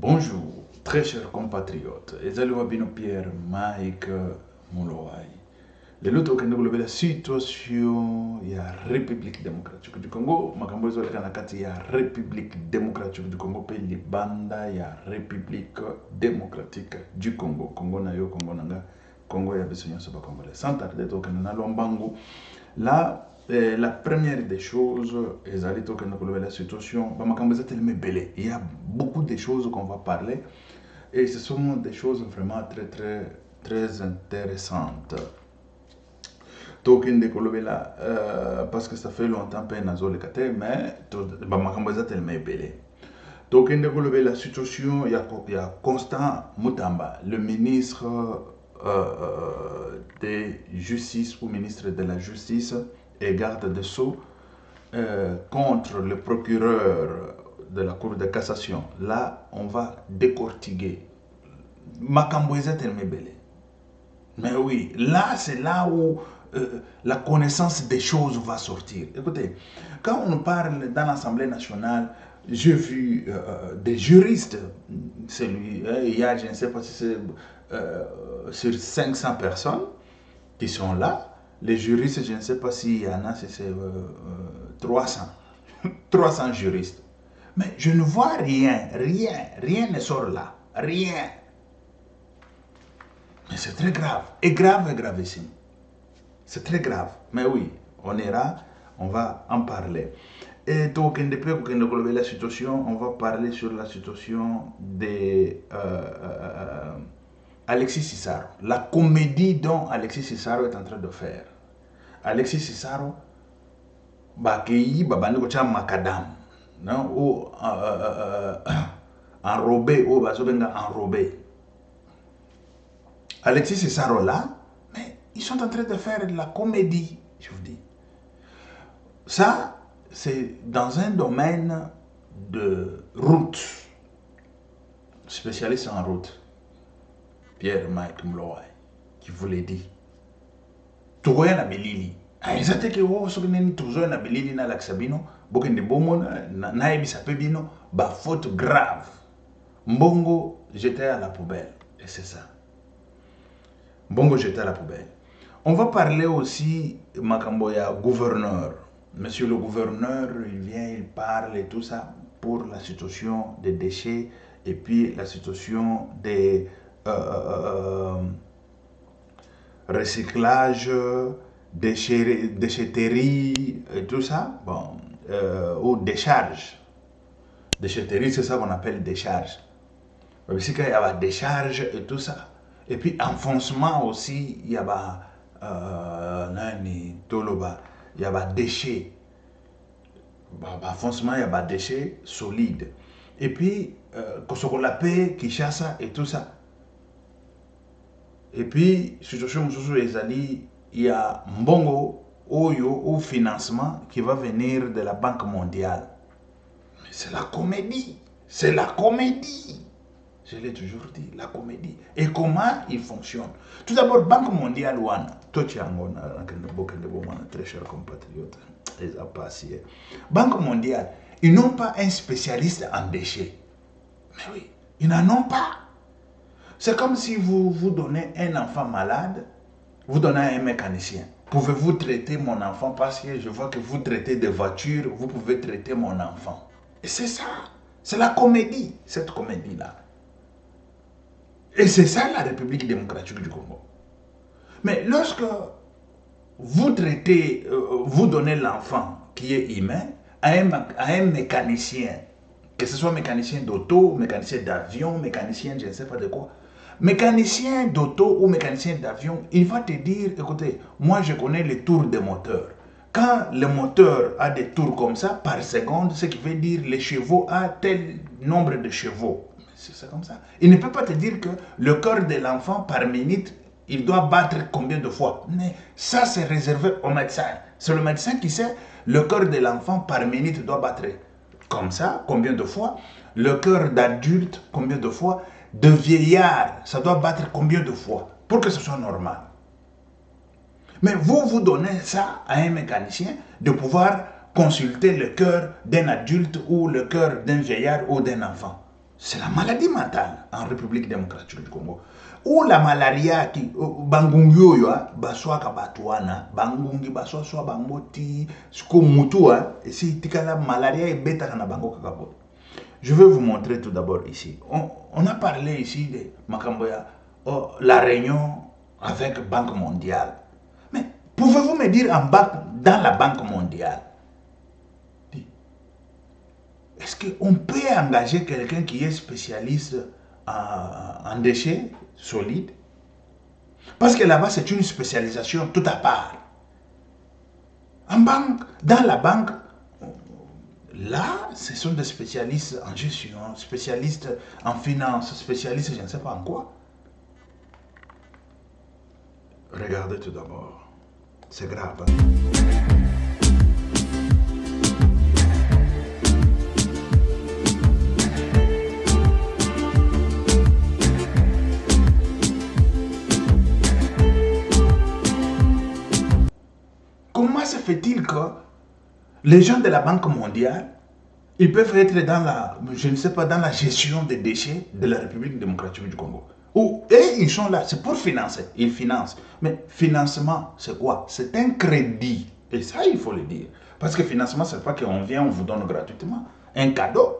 Bonjour, très chers compatriotes. Ezaliwa bino Pierre Mike Mulowai. Le luto kende kulobe la situation ya République démocratique du Congo. Makambo ezoleka na kati ya République démocratique du Congo pe libanda ya République démocratique du Congo. Congo na yo, Congo nanga, Congo ya biso nyonso ba Congolais. Sans tarder to kende na lombangu. Là, la première des choses, la situation, il y a beaucoup de choses qu'on va parler et ce sont des choses vraiment très intéressantes. Parce que ça fait longtemps que je mais la situation, il y a Constant Mutamba, le ministre de justice ou ministre de la justice et garde des Sceaux contre le procureur de la Cour de cassation. Là, on va décortiquer. Mais oui, là, c'est là où la connaissance des choses va sortir. Écoutez, quand on parle dans l'Assemblée nationale, j'ai vu des juristes, il y a, je ne sais pas si c'est sur 500 personnes qui sont là. Les juristes, je ne sais pas s'il y en a, si c'est 300. 300 juristes. Mais je ne vois rien ne sort là. Rien. Mais c'est très grave. Et gravissime. C'est très grave. Mais oui, on va en parler. Et donc, depuis la situation, on va parler sur la situation de Alexis Cissaro. La comédie dont Alexis Cissaro est en train de faire. Alexis Cissaro, macadam, ou enrobé, ou enrobé. Alexis Cissaro là, mais ils sont en train de faire de la comédie, je vous dis. Ça, c'est dans un domaine de route, spécialiste en route, Pierre Mike Mulowai, qui vous l'a dit. Togoya na belili. Aizate ke wo so neni togoya na belili na laksabino, bokende bomona na ebisa pebino, ba faute grave. Mbongo jeté à la poubelle. Et c'est ça. Mbongo jeté à la poubelle. On va parler aussi Makamboya gouverneur. Monsieur le gouverneur, il vient, il parle et tout ça pour la situation des déchets et puis la situation des recyclage, déchetterie et tout ça, bon, ou décharge. Déchetterie, c'est ça qu'on appelle décharge. Parce qu'il y a des décharge et tout ça. Et puis enfoncement aussi, il y a déchets. Enfoncement, il y a des déchets solides. Et puis, Kosokolape, Kishasa et tout ça. Et puis, situation il y a Mbongo, Oyo, au financement qui va venir de la Banque mondiale. Mais c'est la comédie. C'est la comédie. Je l'ai toujours dit, la comédie. Et comment il fonctionne? Tout d'abord, Banque mondiale, très chers compatriotes, les appréciés. Banque mondiale, ils n'ont pas un spécialiste en déchets. Mais oui, ils n'en ont pas. C'est comme si vous donnez un enfant malade, vous donnez un mécanicien. Pouvez-vous traiter mon enfant parce que je vois que vous traitez des voitures, vous pouvez traiter mon enfant. Et c'est ça. C'est la comédie, cette comédie-là. Et c'est ça la République démocratique du Congo. Mais lorsque vous traitez, vous donnez l'enfant qui est humain à un mécanicien, que ce soit mécanicien d'auto, mécanicien d'avion, mécanicien je ne sais pas de quoi, mécanicien d'auto ou mécanicien d'avion, il va te dire, écoutez, moi je connais les tours des moteurs. Quand le moteur a des tours comme ça, par seconde, ce qui veut dire les chevaux a tel nombre de chevaux. C'est comme ça. Il ne peut pas te dire que le cœur de l'enfant par minute, il doit battre combien de fois. Mais ça, c'est réservé au médecin. C'est le médecin qui sait le cœur de l'enfant par minute doit battre comme ça, combien de fois. Le cœur d'adulte, combien de fois. De vieillard, ça doit battre combien de fois pour que ce soit normal. Mais vous donnez ça à un mécanicien de pouvoir consulter le cœur d'un adulte ou le cœur d'un vieillard ou d'un enfant. c'est la maladie mentale en République démocratique du Congo. Ou la malaria qui bangungi yo baswa ka batuana bangungi baswa swa bangoti ko mutu et si tikala malaria et beta kana bango kakabo. Je vais vous montrer tout d'abord ici. On a parlé ici de Makamboya, la réunion avec Banque mondiale. Mais pouvez-vous me dire dans la Banque mondiale, est-ce qu'on peut engager quelqu'un qui est spécialiste en déchets solides? Parce que là-bas, c'est une spécialisation tout à part. Dans la banque, là, ce sont des spécialistes en gestion, spécialistes en finance, spécialistes je ne sais pas en quoi. Regardez tout d'abord. C'est grave. Comment se fait-il que les gens de la Banque mondiale, ils peuvent être dans la, je ne sais pas, dans la gestion des déchets de la République démocratique du Congo? Et ils sont là, c'est pour financer, ils financent. Mais financement, c'est quoi? C'est un crédit. Et ça, il faut le dire. Parce que financement, c'est pas qu'on vient, on vous donne gratuitement un cadeau.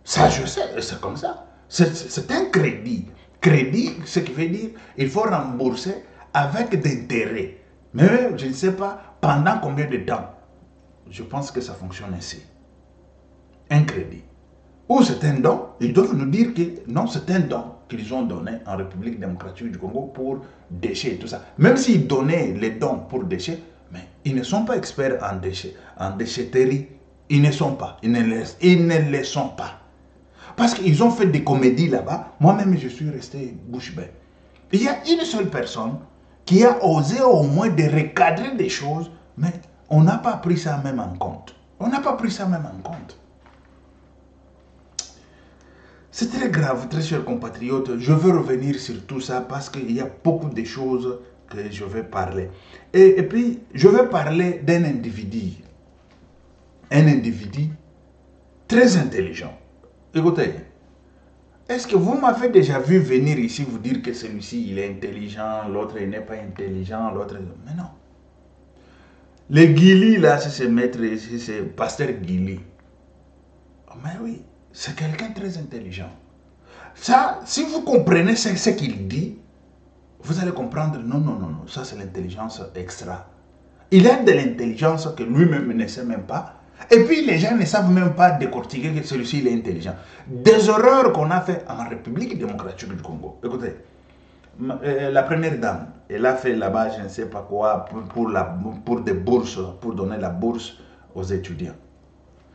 Ça, je sais, c'est comme ça. C'est un crédit. Crédit, ce qui veut dire, il faut rembourser avec des intérêts. Mais je ne sais pas pendant combien de temps. Je pense que ça fonctionne ainsi. Un crédit. Ou c'est un don, ils doivent nous dire que non, c'est un don qu'ils ont donné en République démocratique du Congo pour déchets et tout ça. Même s'ils donnaient les dons pour déchets, mais ils ne sont pas experts en déchets, en déchetterie. Ils ne sont pas. Ils ne le sont pas. Parce qu'ils ont fait des comédies là-bas. Moi-même, je suis resté bouche bée. Il y a une seule personne qui a osé au moins de recadrer des choses, mais on n'a pas pris ça même en compte. On n'a pas pris ça même en compte. C'est très grave, très chers compatriotes. Je veux revenir sur tout ça parce qu'il y a beaucoup de choses que je vais parler. Et puis, je vais parler d'un individu. Un individu très intelligent. Écoutez, est-ce que vous m'avez déjà vu venir ici vous dire que celui-ci il est intelligent, l'autre il n'est pas intelligent, l'autre... Mais non. Le Guili là, c'est maître, c'est pasteur Guili. Mais oui, c'est quelqu'un de très intelligent. Ça, si vous comprenez ce qu'il dit, vous allez comprendre, non, ça c'est l'intelligence extra. Il a de l'intelligence que lui-même ne sait même pas. Et puis les gens ne savent même pas décortiquer que celui-ci est intelligent. Des erreurs qu'on a fait en République démocratique du Congo. Écoutez, la première dame, elle a fait là-bas, je ne sais pas quoi, pour des bourses, pour donner la bourse aux étudiants.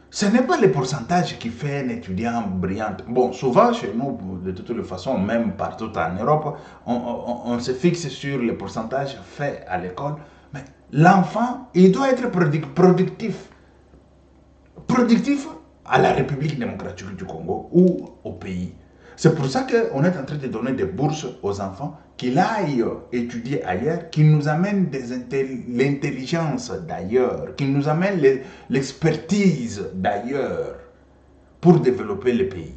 Ce n'est pas le pourcentage qui fait un étudiant brillant. Bon, souvent chez nous, de toutes les façons, même partout en Europe, on se fixe sur le pourcentage fait à l'école. Mais l'enfant, il doit être productif. Productif à la République démocratique du Congo ou au pays. C'est pour ça qu'on est en train de donner des bourses aux enfants, qu'ils aillent étudier ailleurs, qu'ils nous amènent l'intelligence d'ailleurs, qu'ils nous amènent l'expertise d'ailleurs pour développer le pays.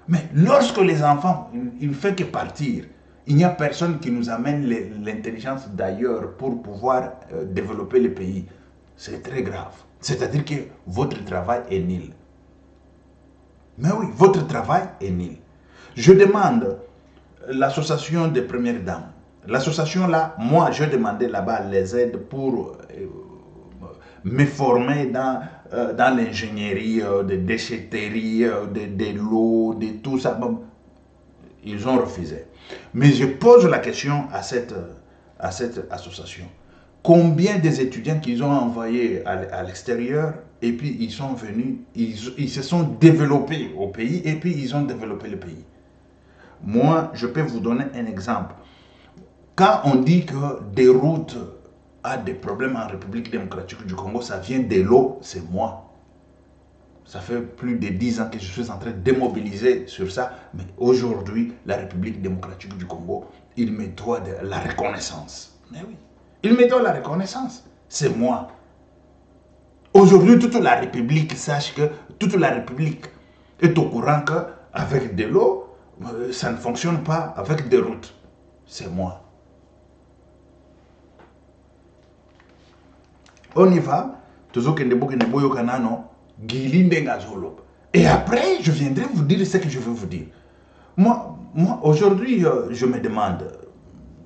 Mais lorsque les enfants, il ne fait que partir, il n'y a personne qui nous amène l'intelligence d'ailleurs pour pouvoir développer le pays. C'est très grave. C'est-à-dire que votre travail est nul. Mais oui, votre travail est nul. Je demande l'association des premières dames. L'association là, moi, je demandais là-bas les aides pour me former dans l'ingénierie, de déchetterie, de l'eau, de tout ça. Bon, ils ont refusé. Mais je pose la question à cette association. Combien des étudiants qu'ils ont envoyés à l'extérieur et puis ils sont venus, ils se sont développés au pays et puis ils ont développé le pays. Moi, je peux vous donner un exemple. Quand on dit que des routes ont des problèmes en République démocratique du Congo, ça vient de l'eau, c'est moi. Ça fait plus de 10 ans que je suis en train de démobiliser sur ça. Mais aujourd'hui, la République démocratique du Congo, il me doit de la reconnaissance. Mais oui. Il me donne la reconnaissance. C'est moi. Aujourd'hui, toute la République sache que toute la République est au courant que avec de l'eau, ça ne fonctionne pas avec des routes. C'est moi. On y va. Et après, je viendrai vous dire ce que je veux vous dire. Moi aujourd'hui, je me demande,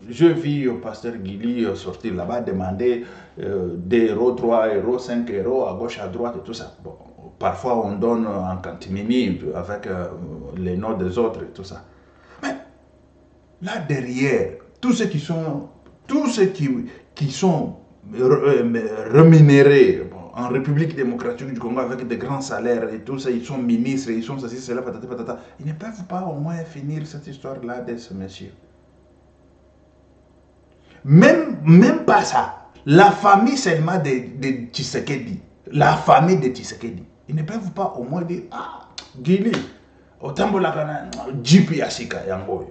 je vis au pasteur Guili sortir là-bas, demander des euros, 3 euros, 5 euros, à gauche, à droite et tout ça. Bon, parfois, on donne en cantimini avec les noms des autres et tout ça. Mais là derrière, tous ceux qui sont rémunérés en République démocratique du Congo avec de grands salaires et tout ça, ils sont ministres, ils sont ceci, cela, patata, patata. Ils ne peuvent pas au moins finir cette histoire-là de ce monsieur. Même pas ça. La famille seulement de Tshisekedi, la famille de Tshisekedi, ils ne peuvent pas au moins dire, ah, Guili, Otambolakana, Jipi Asika, Yangoy.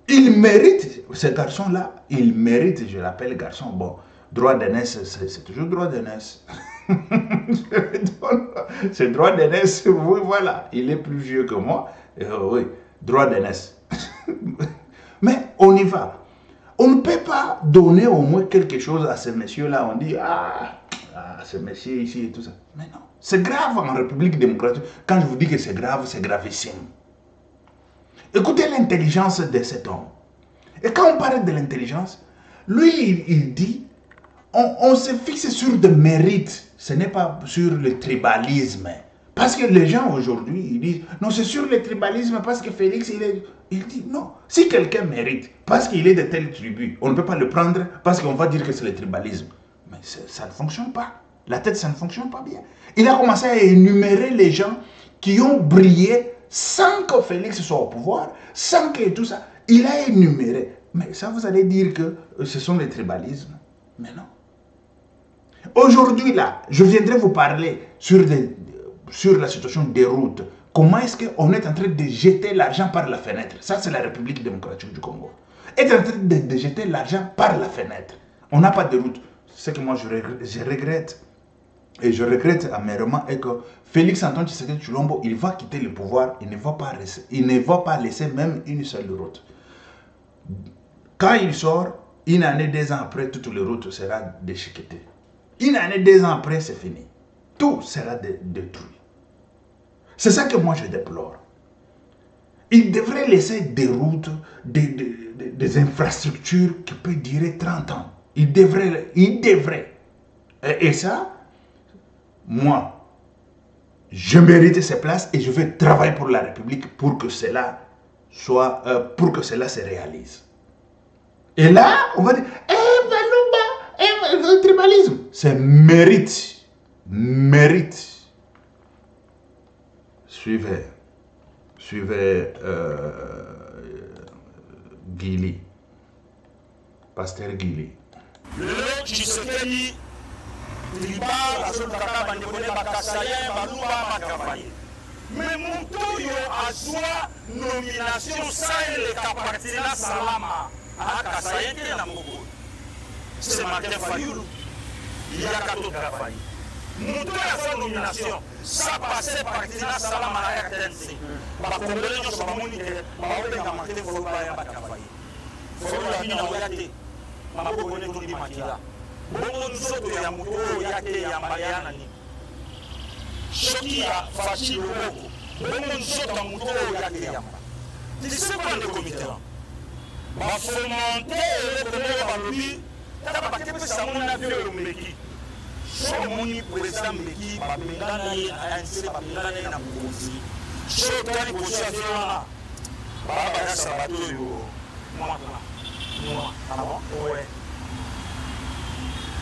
Il mérite, ce garçon-là, il mérite, je l'appelle garçon, bon, droit d'aînesse, c'est toujours droit d'aînesse. C'est droit d'aînesse, oui, voilà, il est plus vieux que moi, oui, droit d'aînesse. Mais on y va. On ne peut pas donner au moins quelque chose à ce monsieur-là, on dit, ce monsieur ici et tout ça. Mais non, c'est grave en République démocratique. Quand je vous dis que c'est grave, c'est gravissime. Écoutez l'intelligence de cet homme. Et quand on parle de l'intelligence, lui, il dit, on se fixe sur des mérites. Ce n'est pas sur le tribalisme. Parce que les gens aujourd'hui, ils disent, non, c'est sur le tribalisme parce que Félix, il dit, non. Si quelqu'un mérite, parce qu'il est de telle tribu, on ne peut pas le prendre parce qu'on va dire que c'est le tribalisme. Mais ça ne fonctionne pas. La tête, ça ne fonctionne pas bien. Il a commencé à énumérer les gens qui ont brillé sans que Félix soit au pouvoir, sans que tout ça. Il a énuméré. Mais ça, vous allez dire que ce sont les tribalismes. Mais non. Aujourd'hui, là, je viendrai vous parler sur la situation des routes. Comment est-ce qu'on est en train de jeter l'argent par la fenêtre? Ça, c'est la République démocratique du Congo. Est en train de jeter l'argent par la fenêtre. On n'a pas de route. Ce que moi, je regrette. Et je regrette amèrement est que Félix Antoine Tshisekedi Tshilombo, il va quitter le pouvoir, il ne va pas laisser même une seule route. Quand il sort, une année, 2 ans après, toutes les routes seront déchiquetées. Une année, 2 ans après, c'est fini. Tout sera détruit. C'est ça que moi je déplore. Il devrait laisser des routes, des infrastructures qui peuvent durer 30 ans. Il devrait. Et ça, moi, je mérite ces places et je vais travailler pour la République pour que cela se réalise. Et là, on va dire, le tribalisme, c'est mérite. Mérite. Suivez Guili, pasteur Guili. Le Tshisekedi tribal azolukaka bandekone bakasaye baluba makavaye mais mutoyo azwa nomination saeleka partina salama akasaye te na moko c'est Martin Fayulu yaka to travail mutoyo azwa nomination ça passe partina salama na RTNC bakongole nyonso bamoni te baobenga Martin Fayulu baya bakavaye Fayulu abina oyate maboko ne tondi makila bongo nzoto ya moto oyo yate yamba ya nani soki ya faci loboko bongo nzoto ya moto oyo yate yamba tisepande komitera bafomente eloko moko balobi tata bakepesa ngo na bino oyo mbeki so omoni président mbeki bapengana ye na anc bapengana ye na mokonzi so otali kosi aze wana babayasa bato oyo mwaka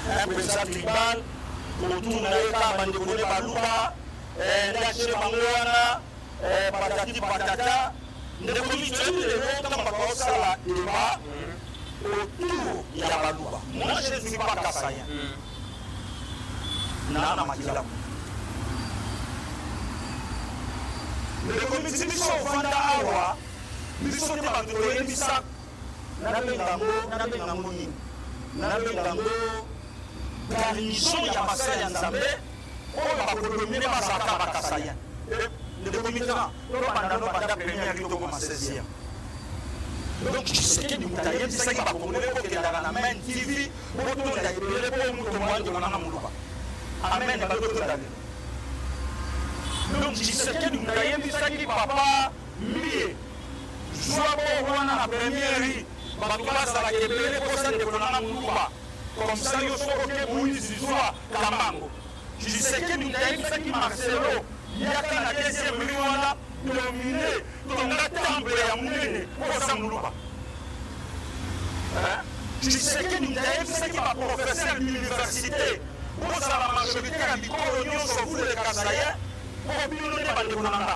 un président tribal autour na ye kaka bandeko ne baluba ndakile bango wana patati patata ndeko mitoyebi lelo ntango bakosala débat autour ya baluba moi je ne suis pas kassayen na makila ndeko miti biso ovanda awa biso te bato toyebisa nabengango nini nabengango garnison ya basala ya nzambe oyo bakolomine bazalaka bakasayen de committant. Donc, pendant la première, il commence à 16e. Donc, je sais que nous avons ça qui va pour nous, que la main TV, pour nous, pour nous, amen, donc, je sais que nous avons ça qui papa, mieux. Soit pour voir la première, comme ça, il faut je sais que nous avons fait Marcelo, il y a la deuxième dominé, donc la temple est amenée pour Samoulouba. Je sais que nous avons fait professeur de l'université, pour la majorité de l'Union sur vous les Kazaïens, pour bien les Bandonanda.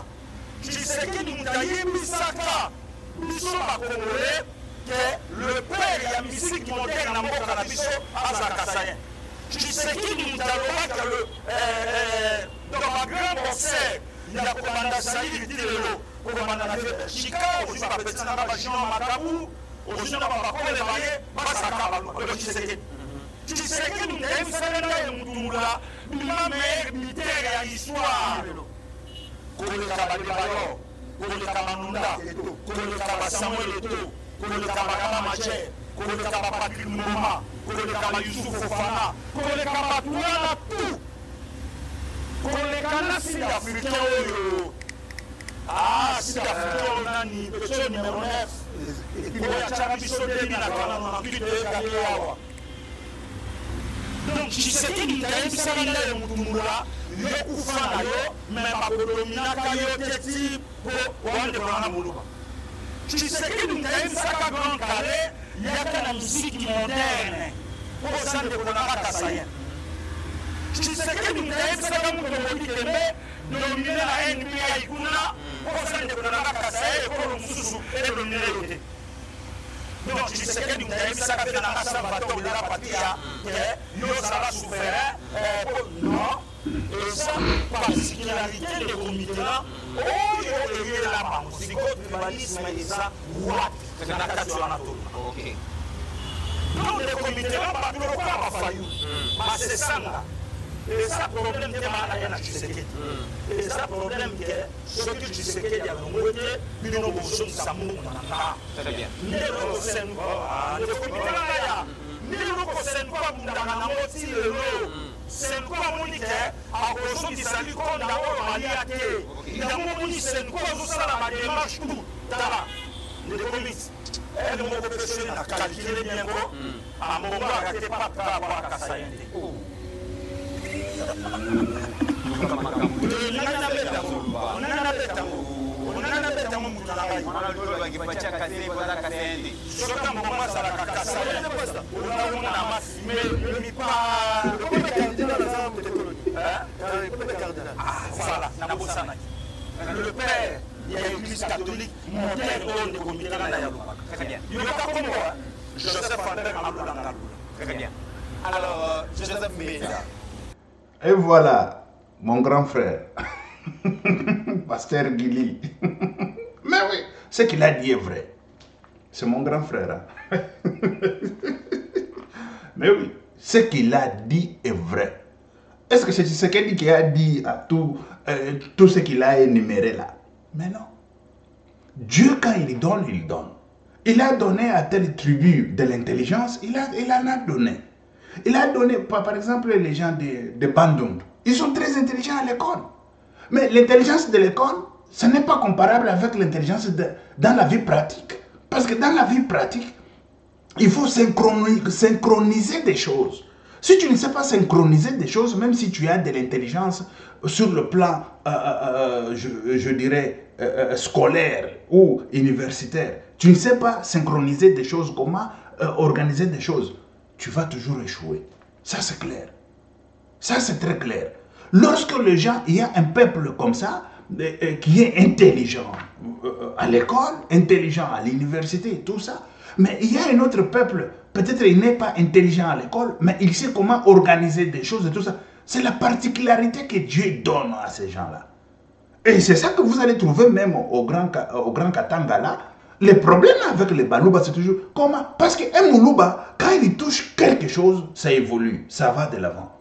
Je sais que nous avons mis ça là, nous sommes à Congolais. Que le père y a musique moderne en Moka la Bisso à Zakasayen. Je sais qui nous avons que dans ma grande boxeur, il y a commandant Saïd, il dit le commandant Chicago, je m'appelle Sanabajino Makabou, au Juna Bakole Maye, Basaka, je sais que nous avons fait Moutoula, nous avons militaire et histoire. Comme le Kabalibayo, comme le Kamanunda, comme le Kabasamuel Eto. Kole kama Mache, kole kama Patrick Mouma, kole kama Youssouf Fofana, kole kama Touana tout. Kole kama Sud-Africain oyo. Ah, Sud-Africain nani, petit numéro 9. Kole kama biso de na kana na kite kalewa. Donc, je sais que nous avons ça là Moutoula, le Koufana yo, mais pas pour dominer kayo teti pour wande bana muluba. Je sais que nous avons ça grand carré, il y a une musique moderne. Pour ça, nous avons Kassayen. Je sais que nous avons ça dominer la NBI Ikuna, pour ça, nous avons Kassayen, pour le Moussou et le Néré. Donc, je sais que nous avons ça dans la Salvatore de la Patia, nous avons souffert, non. Et ça, particularité des comités là, oh, il y a la musique, le tribalisme et ça, c'est la question anatole. Donc, les comités là, pas de le pas failli. C'est ça là. Et ça, problème de la Tshisekedi. Et ça, problème que ce que Tshisekedi a monté, puis nous avons besoin de ça. Très bien. Nous avons besoin de les comités là, nous avons besoin de quoi c'est quoi mon idée à cause de sa lutte contre la réalité. Il y a mon idée, c'est quoi la démarche tout. Les communistes, elles ont professionnel à calculer bien quoi. À mon moment, il n'y a pas de travail à Kassayen. Le père, il y a une église catholique moderne de comité dans la Yalouba. Très bien. Il n'y a pas comme moi, Joseph Albert Maloula. Très bien. Alors, Joseph Mbeda. Et voilà, mon grand frère, Pasteur Guili. Mais oui, ce qu'il a dit est vrai. C'est mon grand frère. Hein? Mais oui, ce qu'il a dit est vrai. Est-ce que c'est ce qu'il a dit à tout ce qu'il a énuméré là? Mais non. Dieu, quand il donne, il donne. Il a donné à telle tribu de l'intelligence, il en a donné. Il a donné, par exemple, les gens de Bandung. Ils sont très intelligents à l'école. Mais l'intelligence de l'école, ce n'est pas comparable avec l'intelligence dans la vie pratique. Parce que dans la vie pratique, il faut synchroniser des choses. Si tu ne sais pas synchroniser des choses, même si tu as de l'intelligence sur le plan, je dirais, scolaire ou universitaire, tu ne sais pas synchroniser des choses, comment organiser des choses, tu vas toujours échouer. Ça, c'est clair. Ça, c'est très clair. Lorsque les gens, il y a un peuple comme ça, qui est intelligent à l'école, intelligent à l'université, tout ça, mais il y a un autre peuple, peut-être il n'est pas intelligent à l'école, mais il sait comment organiser des choses et tout ça. C'est la particularité que Dieu donne à ces gens-là. Et c'est ça que vous allez trouver même au Grand Katanga là. Les problèmes avec les Balouba, c'est toujours comment? Parce qu'un Moulouba, quand il touche quelque chose, ça évolue, ça va de l'avant.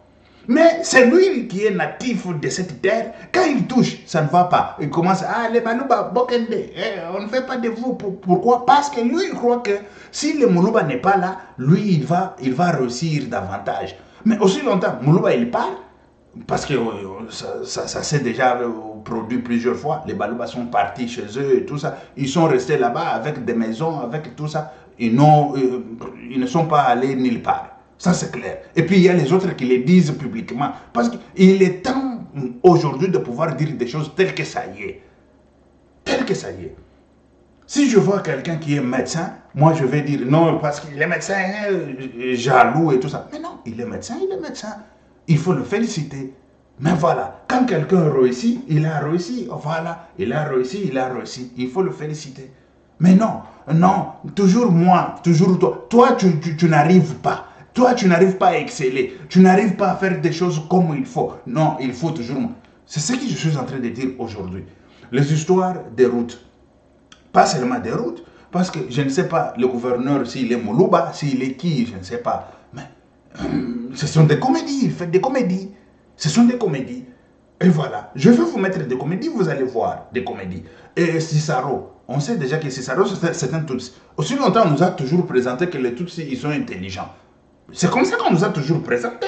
Mais c'est lui qui est natif de cette terre. Quand il touche, ça ne va pas. Il commence à les Malouba, Bokende, on ne fait pas de vous. Pourquoi? Parce que lui, il croit que si le Moulouba n'est pas là, lui, il va réussir davantage. Mais aussi longtemps, Moulouba, il part. Parce que ça s'est déjà produit plusieurs fois. Les Balouba sont partis chez eux et tout ça. Ils sont restés là-bas avec des maisons, avec tout ça. Ils ne sont pas allés nulle part. Ça, c'est clair. Et puis, il y a les autres qui le disent publiquement. Parce qu'il est temps aujourd'hui de pouvoir dire des choses telles que ça y est. Tel que ça y est. Si je vois quelqu'un qui est médecin, moi je vais dire non, parce qu'il est médecin, jaloux et tout ça. Mais non, il est médecin, il est médecin. Il faut le féliciter. Mais voilà, quand quelqu'un réussit, il a réussi. Voilà, il a réussi, il a réussi. Il faut le féliciter. Mais non, non, toujours moi, toujours toi. Toi, tu n'arrives pas. Toi, tu n'arrives pas à exceller. Tu n'arrives pas à faire des choses comme il faut. Non, il faut toujours moi. C'est ce que je suis en train de dire aujourd'hui. Les histoires des routes. Pas seulement des routes. Parce que je ne sais pas, le gouverneur, s'il est Moulouba, s'il est qui, je ne sais pas. Mais ce sont des comédies. Il fait des comédies. Ce sont des comédies. Et voilà. Je vais vous mettre des comédies, vous allez voir des comédies. Et Cicero. On sait déjà que Cicero, c'est un Tutsi. Aussi longtemps, on nous a toujours présenté que les Tutsis, ils sont intelligents. C'est comme ça qu'on nous a toujours présenté.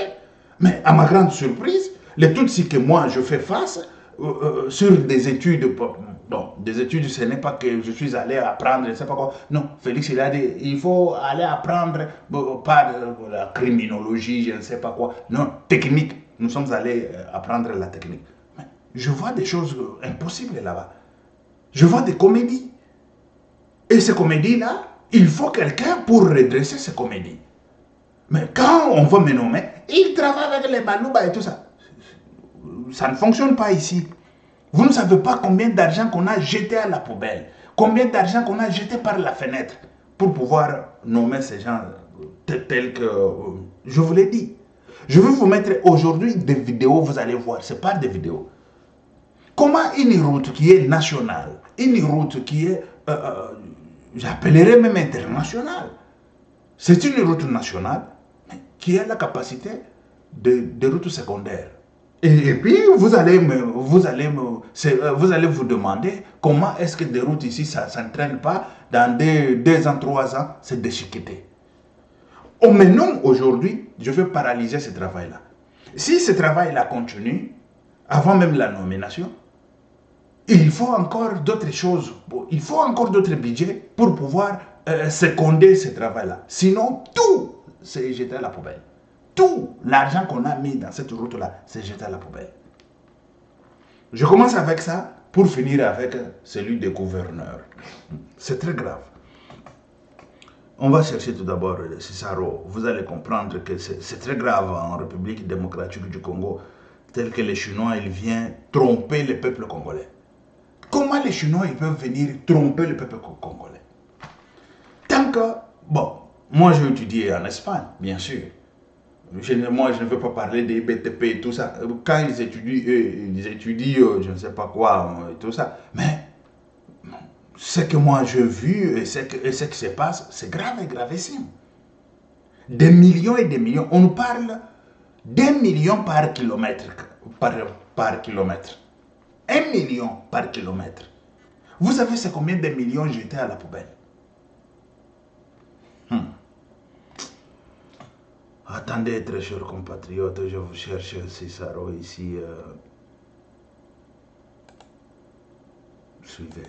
Mais à ma grande surprise, les Tutsis que moi je fais face sur des études, bon, des études, ce n'est pas que je suis allé apprendre, je ne sais pas quoi. Non, Félix, il a dit, il faut aller apprendre pas la criminologie, je ne sais pas quoi. Non, technique. Nous sommes allés apprendre la technique. Mais je vois des choses impossibles là-bas. Je vois des comédies. Et ces comédies-là, il faut quelqu'un pour redresser ces comédies. Mais quand on veut me nommer, il travaille avec les Balouba et tout ça. Ça ne fonctionne pas ici. Vous ne savez pas combien d'argent qu'on a jeté à la poubelle. Combien d'argent qu'on a jeté par la fenêtre pour pouvoir nommer ces gens tels que je vous l'ai dit. Je vais vous mettre aujourd'hui des vidéos, vous allez voir, ce n'est pas des vidéos. Comment une route qui est nationale, une route qui est, j'appellerais même internationale, c'est une route nationale qui a la capacité de route secondaire. Et puis, vous allez vous demander comment est-ce que des routes ici, ça ne s'entraîne pas dans 2 ans, 3 ans, c'est déchiqueté. Oh, mais non, aujourd'hui, je veux paralyser ce travail-là. Si ce travail-là continue, avant même la nomination, il faut encore d'autres choses, il faut encore d'autres budgets pour pouvoir seconder ce travail-là. Sinon, tout c'est jeté à la poubelle. Tout l'argent qu'on a mis dans cette route-là, c'est jeté à la poubelle. Je commence avec ça pour finir avec celui des gouverneurs. C'est très grave. On va chercher tout d'abord Cicero. Vous allez comprendre que c'est très grave en République démocratique du Congo, tel que les Chinois, ils viennent tromper le peuple congolais. Comment les Chinois ils peuvent venir tromper le peuple congolais? Tant que, bon, moi j'ai étudié en Espagne, bien sûr. Moi je ne veux pas parler des BTP et tout ça. Quand ils étudient, je ne sais pas quoi et tout ça. Mais ce que moi j'ai vu et ce qui se passe, c'est grave et gravissime. Des millions et des millions. On nous parle d'1 million par kilomètre. Par kilomètre. 1 million par kilomètre. Vous savez c'est combien de millions jetés à la poubelle? Attendez, très chers compatriotes, je vous cherche Cicero ici. Suivez.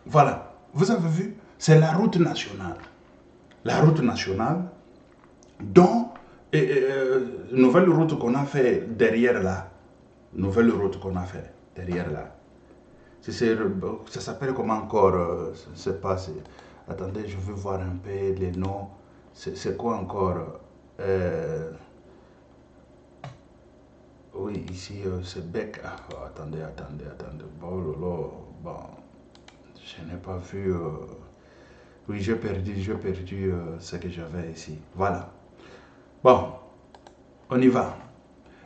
Voilà, vous avez vu, c'est la route nationale. La route nationale, dont nouvelle route qu'on a fait derrière là. Nouvelle route qu'on a fait derrière là. Ça s'appelle comment encore, je ne sais pas. Attendez, je veux voir un peu les noms. C'est quoi encore oui, ici, c'est Bec. Ah, attendez. Bon, je n'ai pas vu. Oui, j'ai perdu ce que j'avais ici. Voilà. Bon, on y va.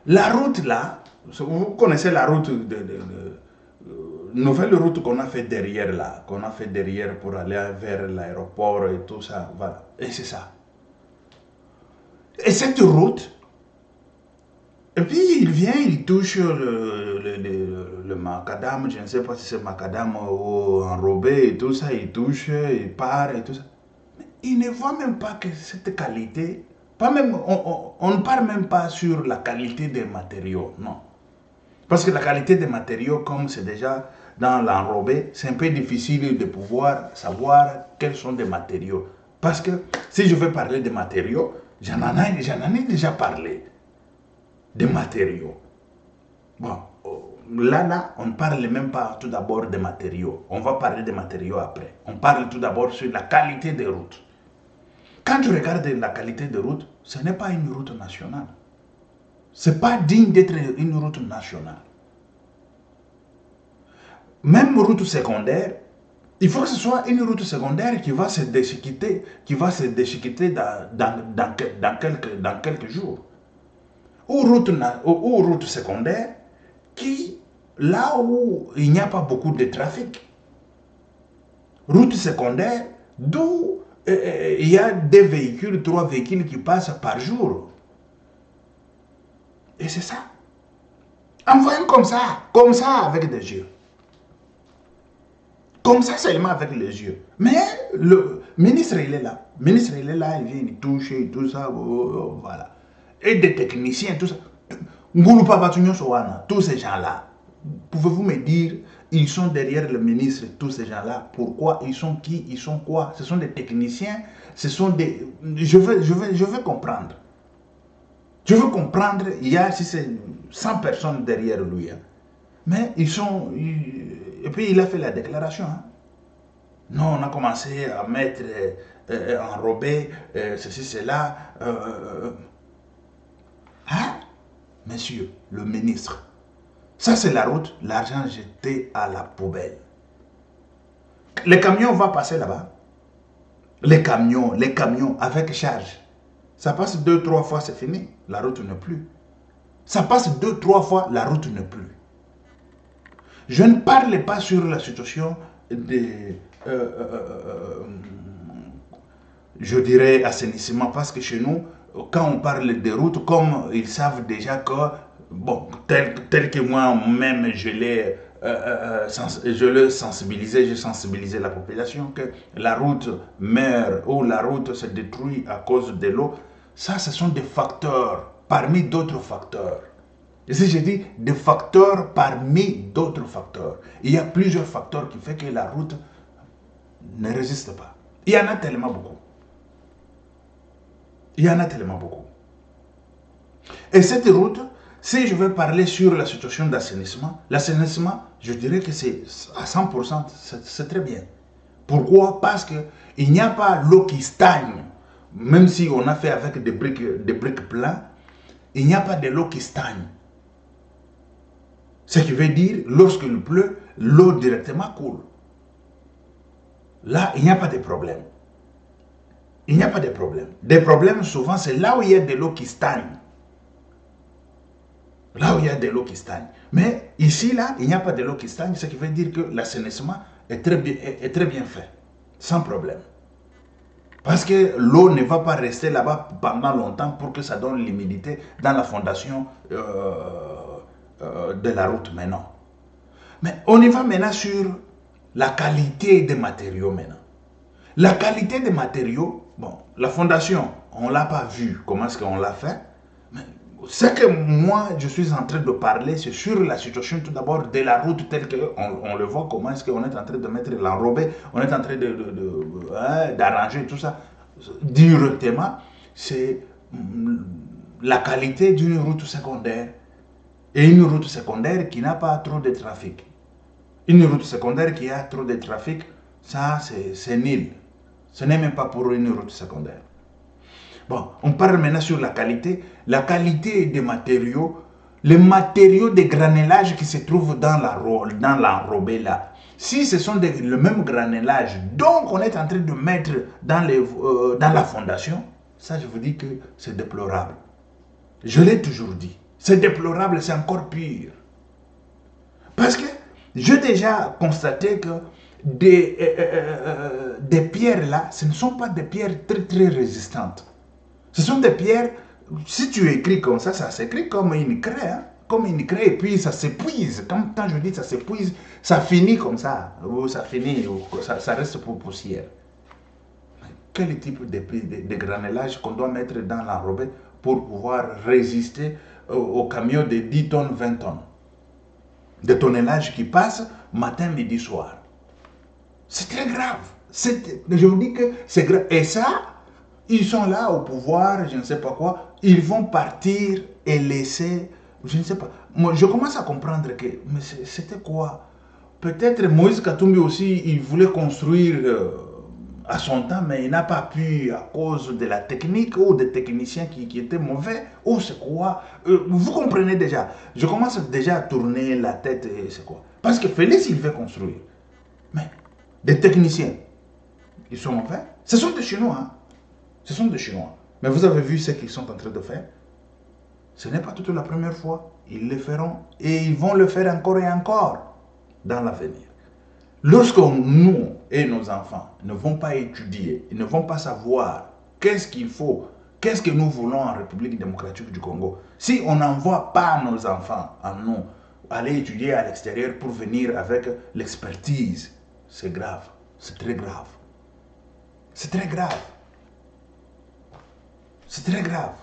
La route là, vous connaissez la route nouvelle route qu'on a fait derrière là, qu'on a fait derrière pour aller vers l'aéroport et tout ça. Voilà. Et c'est ça. Et cette route, et puis il vient, il touche le macadam, je ne sais pas si c'est macadam ou enrobé et tout ça, il touche, il part et tout ça. Mais il ne voit même pas que cette qualité, pas même, on ne parle même pas sur la qualité des matériaux, non. Parce que la qualité des matériaux, comme c'est déjà dans l'enrobé, c'est un peu difficile de pouvoir savoir quels sont des matériaux. Parce que si je veux parler des matériaux, j'en ai déjà parlé. Des matériaux. Bon, là, on ne parle même pas tout d'abord des matériaux. On va parler des matériaux après. On parle tout d'abord sur la qualité des routes. Quand tu regardes la qualité des routes, ce n'est pas une route nationale. Ce n'est pas digne d'être une route nationale. Même route secondaire, il faut que ce soit une route secondaire qui va se déchiqueter, dans quelques jours. Ou route secondaire, qui, là où il n'y a pas beaucoup de trafic. Route secondaire, d'où il y a 3 véhicules qui passent par jour. Et c'est ça. Envoyons comme ça avec des yeux. Comme ça seulement avec les yeux. Mais le ministre, il est là. Le ministre, il est là, il vient, il touche, et tout ça, voilà. Et des techniciens, tout ça. Tous ces gens-là, pouvez-vous me dire, ils sont derrière le ministre, tous ces gens-là, pourquoi, ils sont qui, ils sont quoi? Ce sont des techniciens, ce sont des... Je veux comprendre. Je veux comprendre, il y a si c'est 100 personnes derrière lui. Hein. Mais ils sont... Et puis il a fait la déclaration. Hein. Non, on a commencé à mettre enrobé, ceci, cela. Hein? Monsieur le ministre, ça c'est la route, l'argent jeté à la poubelle. Les camions vont passer là-bas. Les camions avec charge. Ça passe 2-3 fois, c'est fini. La route n'est plus. Ça passe 2-3 fois, la route n'est plus. Je ne parle pas sur la situation de, je dirais, assainissement, parce que chez nous, quand on parle des routes, comme ils savent déjà que, bon, tel que moi-même, je l'ai sensibilisé, j'ai sensibilisé la population que la route meurt ou la route se détruit à cause de l'eau. Ça, ce sont des facteurs parmi d'autres facteurs. Et si je dis des facteurs parmi d'autres facteurs, il y a plusieurs facteurs qui font que la route ne résiste pas. Il y en a tellement beaucoup. Il y en a tellement beaucoup. Et cette route, si je veux parler sur la situation d'assainissement, l'assainissement, je dirais que c'est à 100%, c'est très bien. Pourquoi? Parce qu'il n'y a pas l'eau qui stagne. Même si on a fait avec des briques pleines, il n'y a pas de l'eau qui stagne. Ce qui veut dire, lorsqu'il pleut, l'eau directement coule. Là, il n'y a pas de problème. Il n'y a pas de problème. Des problèmes, souvent, c'est là où il y a de l'eau qui stagne. Là où il y a de l'eau qui stagne. Mais ici, là, il n'y a pas de l'eau qui stagne, ce qui veut dire que l'assainissement est très bien fait. Sans problème. Parce que l'eau ne va pas rester là-bas pendant longtemps pour que ça donne l'humidité dans la fondation de la route maintenant. Mais on y va maintenant sur la qualité des matériaux maintenant. La qualité des matériaux, bon, la fondation, on ne l'a pas vu, comment est-ce qu'on l'a fait. Mais ce que moi, je suis en train de parler, c'est sur la situation tout d'abord de la route telle qu'on le voit, comment est-ce qu'on est en train de mettre l'enrobé, on est en train d'arranger tout ça. Directement, c'est la qualité d'une route secondaire. Et une route secondaire qui n'a pas trop de trafic. Une route secondaire qui a trop de trafic, ça c'est nul. Ce n'est même pas pour une route secondaire. Bon, on parle maintenant sur la qualité. La qualité des matériaux, les matériaux de granulage qui se trouvent dans l'enrobé là. Si ce sont le même granulage, donc on est en train de mettre dans la fondation, ça je vous dis que c'est déplorable. Je l'ai toujours dit. C'est déplorable, c'est encore pire. Parce que j'ai déjà constaté que des pierres là, ce ne sont pas des pierres très très résistantes. Ce sont des pierres, si tu écris comme ça s'écrit comme une craie. Hein? Comme une craie, et puis ça s'épuise. Quand je dis ça s'épuise, ça finit comme ça. Ou ça finit, ou ça reste pour poussière. Quel type de granulage qu'on doit mettre dans l'enrobé pour pouvoir résister au camion de 10 tonnes, 20 tonnes? De tonnellage qui passe matin, midi, soir. C'est très grave. Je vous dis que c'est grave. Et ça, ils sont là au pouvoir, je ne sais pas quoi. Ils vont partir et laisser, je ne sais pas. Moi, je commence à comprendre que, mais c'était quoi? Peut-être Moïse Katumbi aussi, il voulait construire à son temps, mais il n'a pas pu à cause de la technique ou des techniciens qui étaient mauvais. Ou c'est quoi? Vous comprenez déjà. Je commence déjà à tourner la tête et c'est quoi? Parce que Félix, il veut construire. Mais des techniciens, ils sont mauvais. Ce sont des Chinois. Hein? Ce sont des Chinois. Mais vous avez vu ce qu'ils sont en train de faire? Ce n'est pas toute la première fois. Ils le feront et ils vont le faire encore et encore dans l'avenir. Lorsque nous et nos enfants ne vont pas étudier, ils ne vont pas savoir qu'est-ce qu'il faut, qu'est-ce que nous voulons en République démocratique du Congo, si on n'envoie pas nos enfants à nous aller étudier à l'extérieur pour venir avec l'expertise, c'est grave, c'est très grave. C'est très grave. C'est très grave.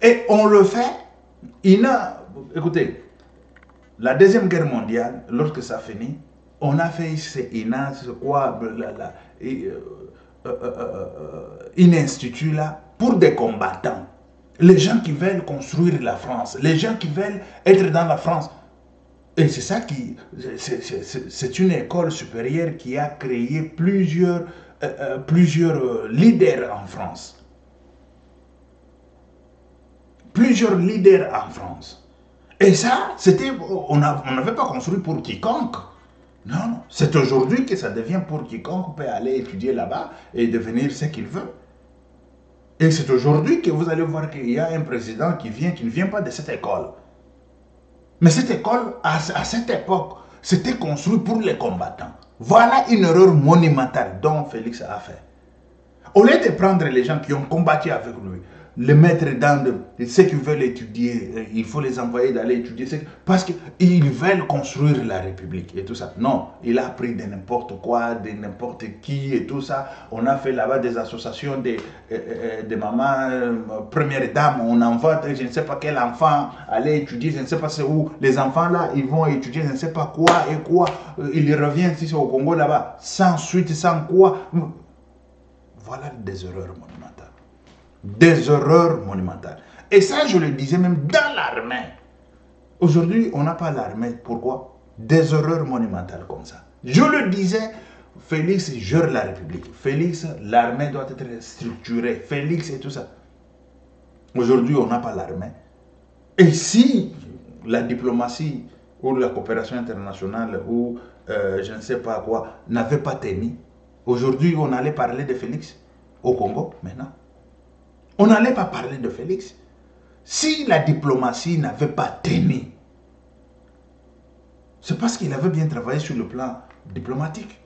Et on le fait, écoutez, la Deuxième Guerre mondiale, lorsque ça finit, on a fait un institut là pour des combattants. Les gens qui veulent construire la France, les gens qui veulent être dans la France. Et c'est ça c'est une école supérieure qui a créé plusieurs leaders en France. Plusieurs leaders en France. Et ça, on n'avait pas construit pour quiconque. Non, c'est aujourd'hui que ça devient pour quiconque peut aller étudier là-bas et devenir ce qu'il veut. Et c'est aujourd'hui que vous allez voir qu'il y a un président qui ne vient pas de cette école. Mais cette école, à cette époque, c'était construit pour les combattants. Voilà une erreur monumentale dont Félix a fait. Au lieu de prendre les gens qui ont combattu avec lui, les mettre dans ceux qui veulent étudier, il faut les envoyer d'aller étudier, parce qu'ils veulent construire la République et tout ça. Non, il a pris de n'importe quoi, de n'importe qui et tout ça. On a fait là-bas des associations de mamans, première dame, on envoie, je ne sais pas quel enfant aller étudier, je ne sais pas c'est où. Les enfants là, ils vont étudier, je ne sais pas quoi et quoi. Ils reviennent ici au Congo là-bas, sans suite, sans quoi. Voilà des erreurs monumentales. Des erreurs monumentales. Et ça, je le disais même dans l'armée. Aujourd'hui, on n'a pas l'armée. Pourquoi? Des erreurs monumentales comme ça. Je le disais, Félix gère la République. Félix, l'armée doit être structurée. Félix et tout ça. Aujourd'hui, on n'a pas l'armée. Et si la diplomatie ou la coopération internationale ou je ne sais pas quoi n'avait pas tenu, aujourd'hui, on allait parler de Félix au Congo maintenant. On n'allait pas parler de Félix. Si la diplomatie n'avait pas tenu, c'est parce qu'il avait bien travaillé sur le plan diplomatique,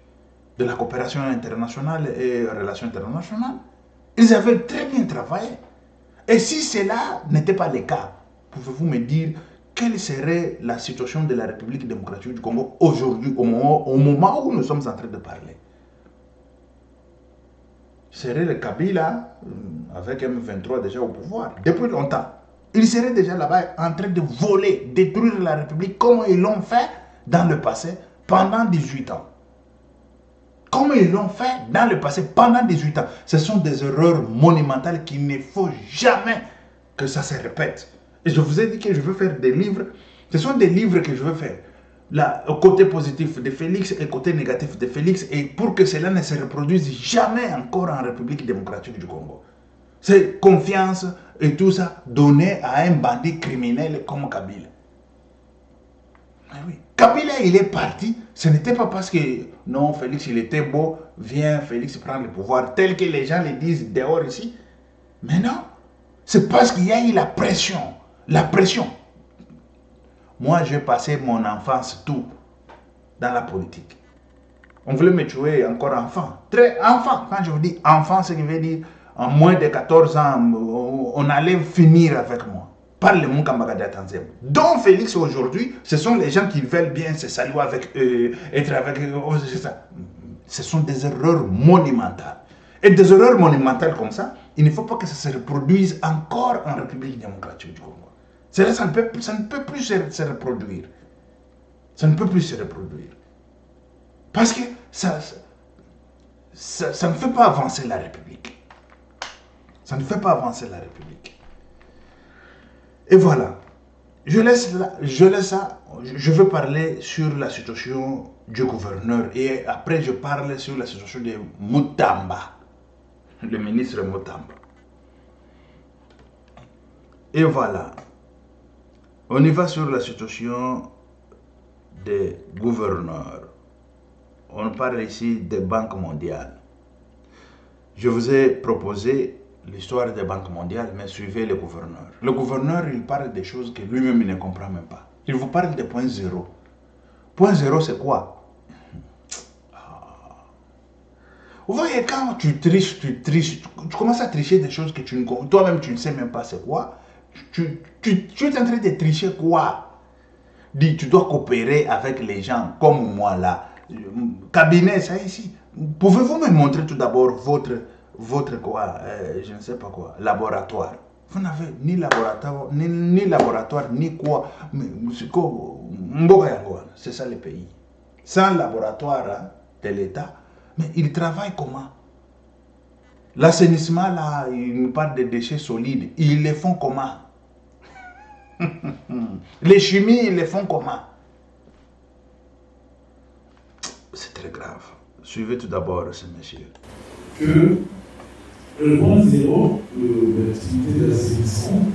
de la coopération internationale et relations internationales. Ils avaient très bien travaillé. Et si cela n'était pas le cas, pouvez-vous me dire quelle serait la situation de la République démocratique du Congo aujourd'hui, au moment où nous sommes en train de parler? Serait le Kabila, avec M23 déjà au pouvoir, depuis longtemps. Il serait déjà là-bas en train de voler, détruire la République comme ils l'ont fait dans le passé pendant 18 ans. Comme ils l'ont fait dans le passé pendant 18 ans. Ce sont des erreurs monumentales qu'il ne faut jamais que ça se répète. Et je vous ai dit que je veux faire des livres. Ce sont des livres que je veux faire. Le côté positif de Félix et le côté négatif de Félix. Et pour que cela ne se reproduise jamais encore en République démocratique du Congo. C'est confiance et tout ça donné à un bandit criminel comme Kabila. Mais oui. Kabila, il est parti. Ce n'était pas parce que, non, Félix, il était beau. Viens, Félix, prendre le pouvoir. Tel que les gens le disent dehors ici. Mais non. C'est parce qu'il y a eu la pression. La pression. Moi, j'ai passé mon enfance tout dans la politique. On voulait me tuer encore enfant. Très enfant. Quand je vous dis enfant, ce qui veut dire en moins de 14 ans, on allait finir avec moi. Parle mon camarade Tanzem. Donc Félix aujourd'hui, ce sont les gens qui veulent bien se saluer avec eux, être avec eux. Ce sont des erreurs monumentales. Et des erreurs monumentales comme ça, il ne faut pas que ça se reproduise encore en République démocratique du Congo. Ça ne peut plus se reproduire. Ça ne peut plus se reproduire. Parce que ça ne fait pas avancer la République. Ça ne fait pas avancer la République. Et voilà. Je laisse ça. Je veux parler sur la situation du gouverneur. Et après, je parle sur la situation de Mutamba. Le ministre Mutamba. Et voilà. On y va sur la situation des gouverneurs. On parle ici des banques mondiales. Je vous ai proposé l'histoire des banques mondiales, mais suivez le gouverneur. Le gouverneur, il parle des choses que lui-même ne comprend même pas. Il vous parle des points zéro. Point zéro, c'est quoi? Vous voyez, quand tu triches, tu commences à tricher des choses que toi-même tu ne sais même pas c'est quoi. Tu es en train de tricher quoi? Dis, tu dois coopérer avec les gens comme moi là. Cabinet, ça ici. Pouvez-vous me montrer tout d'abord votre quoi, je ne sais pas quoi, laboratoire? Vous n'avez ni laboratoire, ni quoi. C'est ça le pays. Sans laboratoire hein, de l'État, mais ils travaillent comment? L'assainissement là, ils nous parlent de déchets solides. Ils les font comment? Les chimies, ils les font comment? C'est très grave. Suivez tout d'abord ce monsieur. Que le point zéro de l'activité de l'assainissement,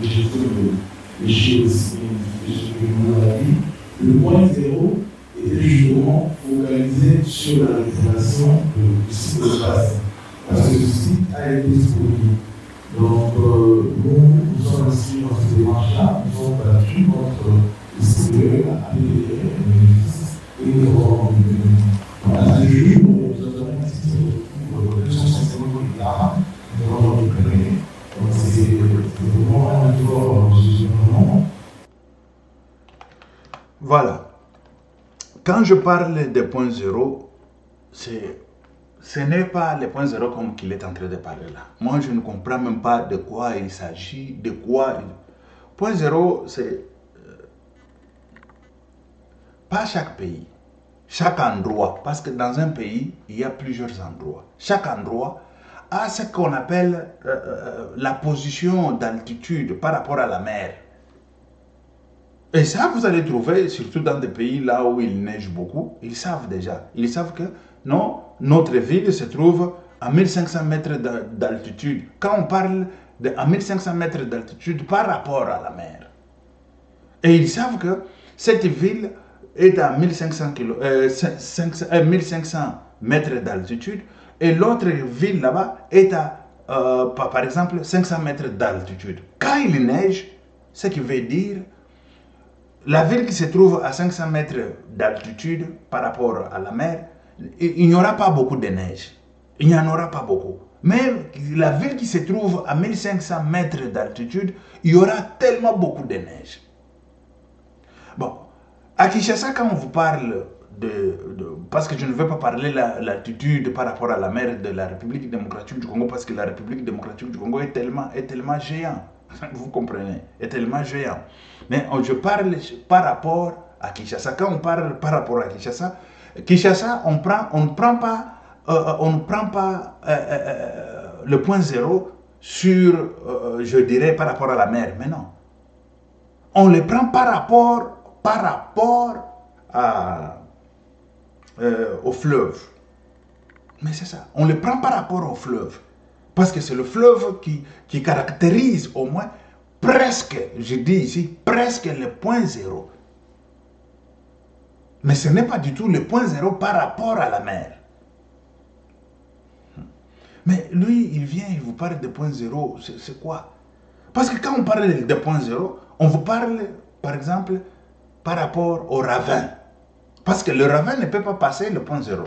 de gestion de déchets aussi, de maladie, le point zéro était justement focalisé sur la récupération du site de base. Parce que le site a été disponible. Donc, nous sommes inscrits dans cette démarche-là, nous sommes battus contre le CPE, la APDR, et les reformes du à ce jour, nous avons assisté au 250 milliards de reformes du PNL. Donc, c'est vraiment un effort gouvernement. Voilà. Quand je parle des points zéro, ce n'est pas les points zéro comme qu'il est en train de parler là. Moi, je ne comprends même pas de quoi il s'agit, de quoi... Point zéro, c'est... pas chaque pays, chaque endroit, parce que dans un pays, il y a plusieurs endroits. Chaque endroit a ce qu'on appelle la position d'altitude par rapport à la mer. Et ça, vous allez trouver, surtout dans des pays là où il neige beaucoup, ils savent déjà. Ils savent que non, notre ville se trouve à 1500 mètres d'altitude. Quand on parle de 1500 mètres d'altitude par rapport à la mer. Et ils savent que cette ville est à 1500 mètres d'altitude et l'autre ville là-bas est à, par exemple, 500 mètres d'altitude. Quand il neige, ce qui veut dire la ville qui se trouve à 500 mètres d'altitude par rapport à la mer, il n'y aura pas beaucoup de neige. Il n'y en aura pas beaucoup. Mais la ville qui se trouve à 1500 mètres d'altitude, il y aura tellement beaucoup de neige. Bon, à Kinshasa, quand on vous parle parce que je ne veux pas parler de l'altitude par rapport à la mer de la République démocratique du Congo, parce que la République démocratique du Congo est tellement géant. Vous comprenez, est tellement géant. Mais je parle par rapport à Kinshasa. Quand on parle par rapport à Kinshasa, on ne prend pas le point zéro sur, je dirais, par rapport à la mer. Mais non. On le prend par rapport au fleuve. Mais c'est ça. On le prend par rapport au fleuve. Parce que c'est le fleuve qui caractérise au moins presque, je dis ici, presque le point zéro. Mais ce n'est pas du tout le point zéro par rapport à la mer. Mais lui, il vient, il vous parle de point zéro, c'est quoi? Parce que quand on parle de point zéro, on vous parle, par exemple, par rapport au ravin. Parce que le ravin ne peut pas passer le point zéro.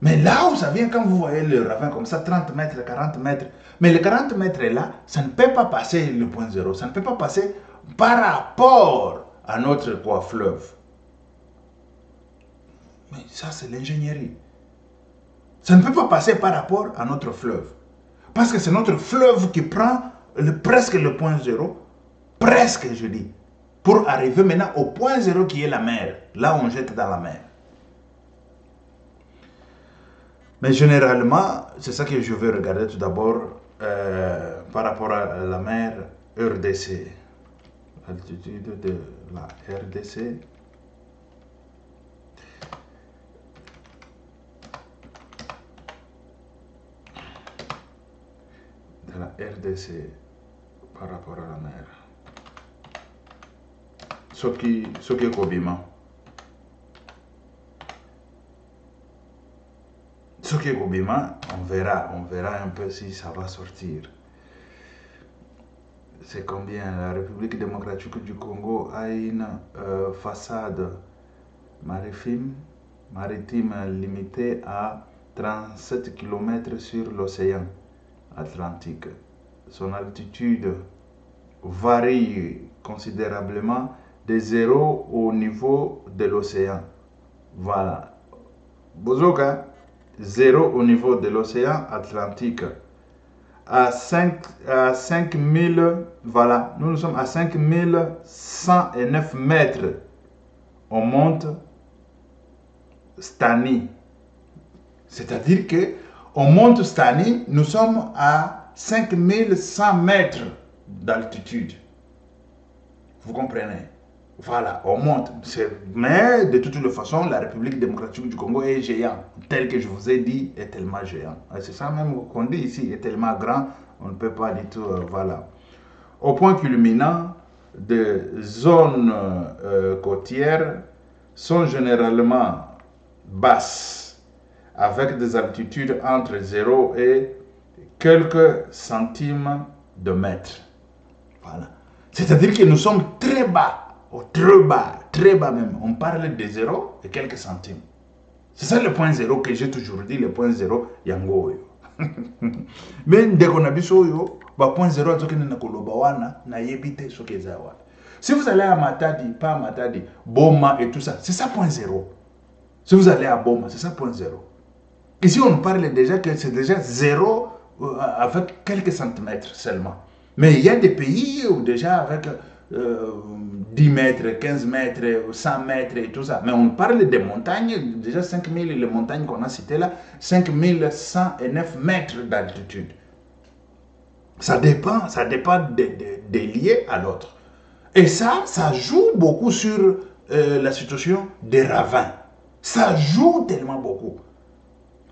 Mais là où ça vient, quand vous voyez le ravin comme ça, 30 mètres, 40 mètres, mais les 40 mètres là, ça ne peut pas passer le point zéro. Ça ne peut pas passer par rapport à notre fleuve. Mais ça, c'est l'ingénierie. Ça ne peut pas passer par rapport à notre fleuve. Parce que c'est notre fleuve qui prend presque le point zéro, presque je dis, pour arriver maintenant au point zéro qui est la mer, là où on jette dans la mer. Mais généralement, c'est ça que je veux regarder tout d'abord par rapport à la mer RDC. Altitude de la RDC. De la RDC par rapport à la mer. Ce qui est Kobima. Ce qui est Kobima, on verra un peu si ça va sortir. C'est combien? La République démocratique du Congo a une façade maritime limitée à 37 km sur l'océan Atlantique. Son altitude varie considérablement de 0 au niveau de l'océan. Voilà. Bozoka, 0 au niveau de l'océan Atlantique. À 5000, voilà, nous sommes à 5109 mètres. On monte Stani. C'est-à-dire que on monte Stani, nous sommes à 5100 mètres d'altitude. Vous comprenez? Voilà, on monte. Mais de toutes les façons, la République démocratique du Congo est géant. Tel que je vous ai dit, est tellement géant. C'est ça même qu'on dit ici, est tellement grand, on ne peut pas du tout, voilà. Au point culminant, des zones côtières sont généralement basses, avec des altitudes entre 0 et quelques centimes de mètre. Voilà. C'est-à-dire que nous sommes très bas. Oh, très bas même. On parle de 0 et quelques centimes. C'est ça le point 0 que j'ai toujours dit, le point 0 yango. Mais dès qu'on a vu ça, le point 0 si vous allez à Matadi, pas à Matadi, Boma et tout ça, c'est ça point 0. Si vous allez à Boma, c'est ça point 0. Ici, on parle déjà que c'est déjà 0 avec quelques centimètres seulement. Mais il y a des pays où déjà avec 10 mètres, 15 mètres, 100 mètres et tout ça. Mais on parle des montagnes, déjà 5000, les montagnes qu'on a citées là, 5109 mètres d'altitude. Ça dépend des liés à l'autre. Et ça joue beaucoup sur la situation des ravins. Ça joue tellement beaucoup.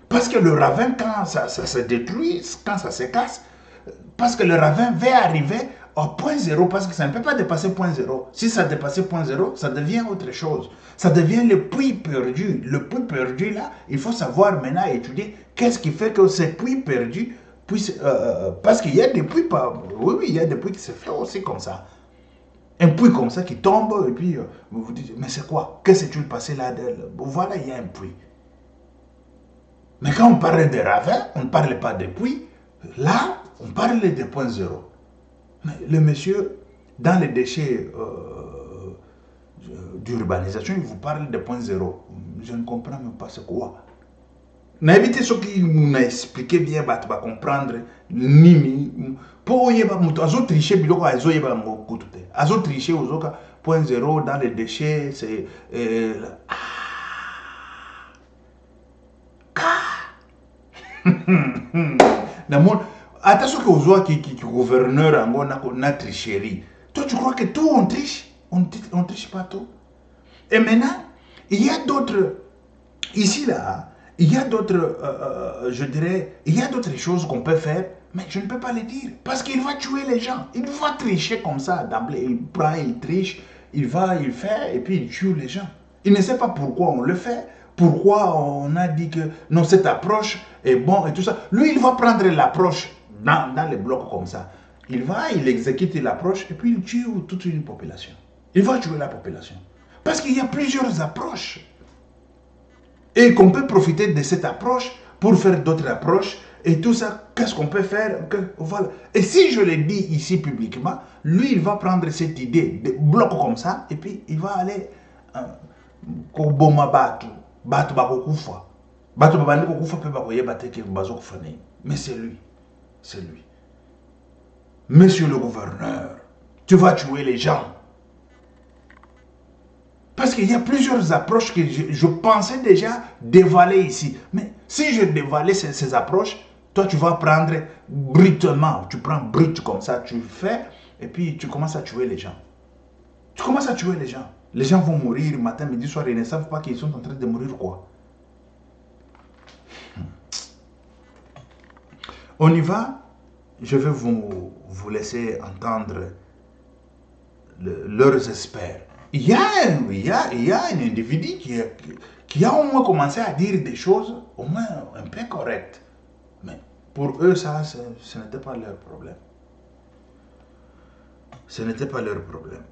Parce que le ravin, quand ça se détruit, quand ça se casse, parce que le ravin va arriver au point zéro, parce que ça ne peut pas dépasser point zéro. Si ça dépasse point zéro, ça devient autre chose. Ça devient le puits perdu. Le puits perdu, là, il faut savoir maintenant étudier qu'est-ce qui fait que ce puits perdu puisse... parce qu'il y a des puits, oui, il y a des puits qui se font aussi comme ça. Un puits comme ça qui tombe, et puis vous vous dites, mais c'est quoi? Qu'est-ce qui s'est passé là? Voilà, il y a un puits. Mais quand on parle de ravins, on ne parle pas de puits. Là, on parle de point zéro. Mais le monsieur, dans les déchets d'urbanisation, il vous parle de point zéro. Je ne comprends même pas c'est quoi. N'invitez ceux qui nous expliqué bien, bah, tu vas comprendre. Nimi, pour y avoir azo tricher, biloko azo y avoir mon coup. Azo tricher aux autres point zéro dans les déchets, c'est attention que aux autres qui gouverneur en tricherie. Toi, tu crois que tout on triche? On triche pas tout. Et maintenant, il y a d'autres, ici là, il y a d'autres, je dirais, il y a d'autres choses qu'on peut faire, mais je ne peux pas les dire. Parce qu'il va tuer les gens. Il va tricher comme ça d'emblée. Il prend, il triche, il fait, et puis il tue les gens. Il ne sait pas pourquoi on le fait. Pourquoi on a dit que non, cette approche est bon et tout ça. Lui, il va prendre l'approche dans les blocs comme ça. Il exécute l'approche et puis il tue toute une population. Il va tuer la population. Parce qu'il y a plusieurs approches. Et qu'on peut profiter de cette approche pour faire d'autres approches. Et tout ça, qu'est-ce qu'on peut faire? Voilà. Et si je le dis ici publiquement, lui, il va prendre cette idée de bloc comme ça et puis il va aller au Bomabatu. Batu bakokufa. Batu babandi kokufa pe bakoye bateke bazo kufane. Mais c'est lui. C'est lui. Monsieur le gouverneur, tu vas tuer les gens. Parce qu'il y a plusieurs approches que je pensais déjà dévaler ici. Mais si je dévalais ces approches, toi tu vas prendre brutement. Tu prends brut comme ça, tu fais, et puis tu commences à tuer les gens. Tu commences à tuer les gens. Les gens vont mourir matin, midi, soir, ils ne savent pas qu'ils sont en train de mourir quoi. On y va. Je vais vous laisser entendre leurs experts. Il y a un individu qui a au moins commencé à dire des choses au moins un peu correctes. Mais pour eux, ça, ce n'était pas leur problème. Ce n'était pas leur problème.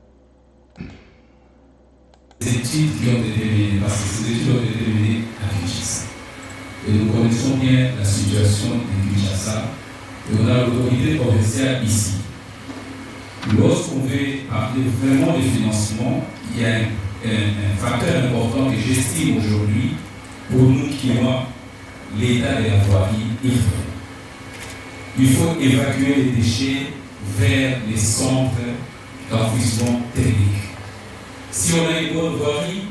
Ces études qui ont été menées, parce que ces études ont été menées à Kinshasa. Et nous connaissons bien la situation de Kinshasa. Et on a l'autorité provinciale ici. Lorsqu'on veut parler vraiment de financement, il y a un facteur important que j'estime aujourd'hui pour nous qui avons l'état de la voirie. Il faut évacuer les déchets vers les centres d'enfouissement technique. Si on a une bonne voirie,